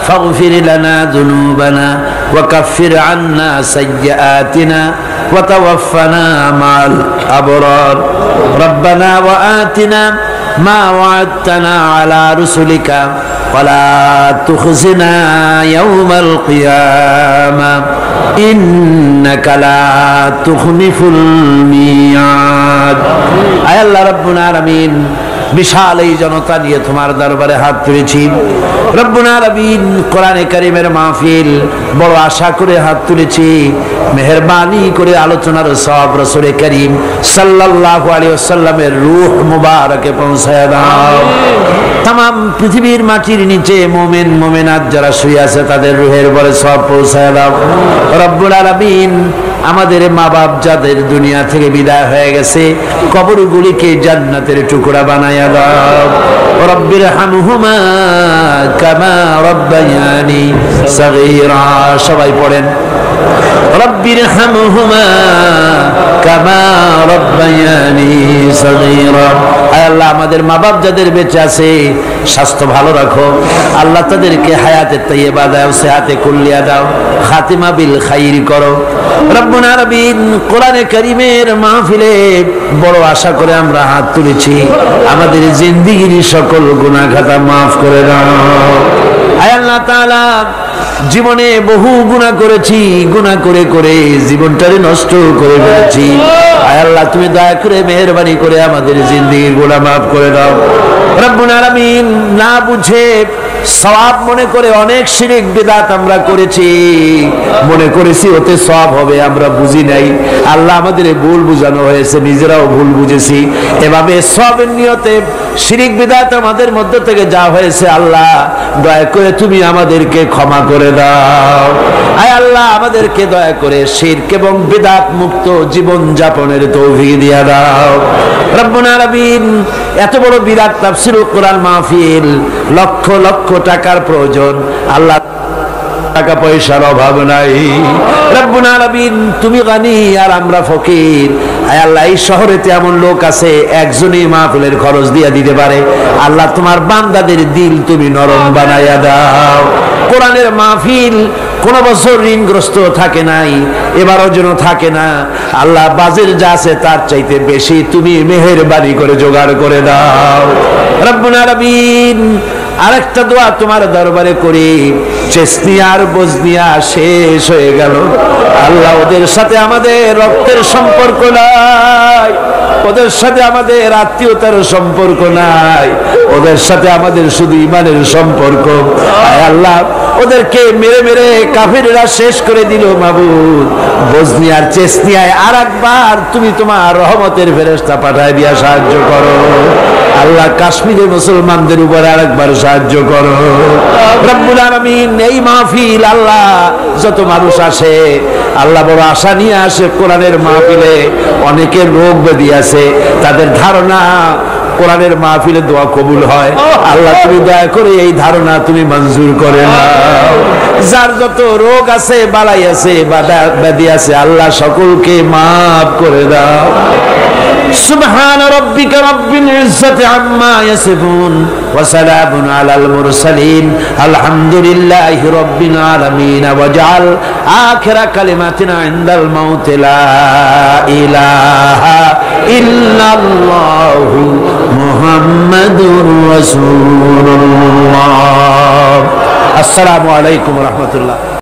فاغفر لنا ذنوبنا وكفر عنا سيئاتنا وتوفنا مع الأبرار ربنا وآتنا ما وعدتنا على رسلك ولا تخزنا يوم القيامة إنك لا تخلف الميعاد أي الله ربنا العالمين বিশাল এই জনতা নিয়ে তোমার দরবারে হাত তুলেছি রব্বুল আলামিন। কোরআনে কারীমের মাহফিল বড় আশা করে হাত তুলেছি, মেহেরবানি করে আলোচনার সওয়াব রাসূল করিম সাল্লাল্লাহু আলাইহি ওয়াসাল্লামের রূহ মুবারকে পৌঁছায় দাও। तमाम পৃথিবীর মাটির নিচে মুমিন মুমিনাত যারা শুয়ে আছে তাদের রূহের উপরে সওয়াব পৌঁছায় দাও রব্বুল আলামিন। আমাদের মা বাপ যাদের দুনিয়া থেকে বিদায় হয়ে গেছে, কবরগুলিকে জান্নাতের টুকরা বানায়া বানাইয়া দাও। রব্বির হামহুমা কামা রব্বায়ানি সগীরা। সবাই পড়েন রব্বির হামহুমা কামা রব্বায়ানি সগীরা। আয় আল্লাহ, আমাদের মা বাপ যাদের বেঁচে আছে স্বাস্থ্য ভালো রাখো আল্লাহ, তাদেরকে হায়াতে তাইয়্যিবা দাও, সেহাতে কুল্লিয়া দাও, খাতিমা বিল খাইর করো। রব্বুনা রব্বিন কোরআনে কারীমের মাহফিলে বড় আশা করে আমরা হাত তুলেছি, আমাদের জিন্দেগির সকল গুনাহ খাতা মাফ করে দাও। আয় আল্লাহ তাআলা, জীবনে বহু গুনাহ করেছি, গুনাহ করে করে জীবনটারে নষ্ট করে ফেলেছি। আয় আল্লাহ, তুমি দয়া করে মেহেরবানি করে আমাদের জিন্দেগির গুনাহ মাফ করে দাও। রব্বুল আলামিন, না বুঝে সওয়াব মনে করে অনেক শিরক বিদআত আমরা করেছি, মনে করেছি ওতে সওয়াব হবে, আমরা বুঝি নাই। আল্লাহ, আমাদের ভুল বুঝানো হয়েছে, নিজেরাও ভুল বুঝেছি। এভাবে সওয়াবের নিয়তে শিরক বিদআত আমাদের মধ্য থেকে যা হয়েছে, আল্লাহ দয়া করে তুমি আমাদেরকে ক্ষমা করে দাও। আয় আল্লাহ, আমাদেরকে দয়া করে শিরক এবং বিদআত মুক্ত জীবন যাপনের তৌফিক দিয়া দাও। রব্বুল আলামিন, এত বড় বিরাট তাফসীরুল কোরআন মাহফিল, লক্ষ লক্ষ টাকার প্রয়োজন, আল্লাহ টাকা পয়সার অভাব নাই। রব্বুল আলামিন, তুমি গানি আর আমরা ফকির। আয় আল্লাহ, এই শহরেতে এমন লোক আছে একজনই মাহফিলের খরচ দিয়ে দিতে পারে। আল্লাহ, তোমার বান্দাদের দিল তুমি নরম বানাইয়া দাও। কোরআনের মাহফিল কোন বছর ঋণগ্রস্ত থাকে নাই, এবারও যেন থাকে না। আল্লাহ, বাজেট যা আছে তার চাইতে বেশি তুমি মেহেরবানি করে জোগাড় করে দাও। রব্বুল আলামিন, আরেকটা দোয়া তোমার দরবারে করি, চেসনিয়া আর বজনিয়া শেষ হয়ে গেল। আল্লাহ, ওদের সাথে আমাদের রক্তের সম্পর্ক নাই, ওদের সাথে আমাদের আত্মীয়তার সম্পর্ক নাই, ওদের সাথে আমাদের শুধু ইমানের সম্পর্ক। আয় আল্লাহ, ওদেরকে মেরে মেরে কাফিররা শেষ করে দিল। মাবুদ, বজনিয়ার চেসনিয়ায় আর একবার তুমি তোমার রহমতের ফেরেশতা পাঠায় দিয়া সাহায্য করো। আল্লাহ, কাশ্মীরের মুসলমানদের উপর আরেকবার সাহায্য করো। রব্বুল আলামিন, এই মাহফিল আল্লাহ যত মানুষ আসে, আল্লাহ বড় আশা নিয়ে আসে কোরআনের মাহফিলে। অনেকের রোগ ব্যাধি আছে, তাদের ধারণা কোরআনের মাহফিলে দোয়া কবুল হয়। আল্লাহ, তুমি দয়া করে এই ধারণা তুমি মঞ্জুর করে নাও। যার যত রোগ আছে, বালাই আছে, ব্যাধি আছে, আল্লাহ সকলকে মাফ করে দাও। সুবহান রাব্বিকা রাব্বিল ইজ্জাতি আম্মা ইয়াসিফুন ওয়া সালামুন আলাল মুরসালিন আলহামদুলিল্লাহি রাব্বিল আলামিন। ওয়াজআল আখিরা কালিমাতিনা ইনদাল মাউত লা ইলাহা ইল্লাল্লাহু মুহাম্মাদুর রাসূলুল্লাহ। আসসালামু আলাইকুম ওয়া রাহমাতুল্লাহ।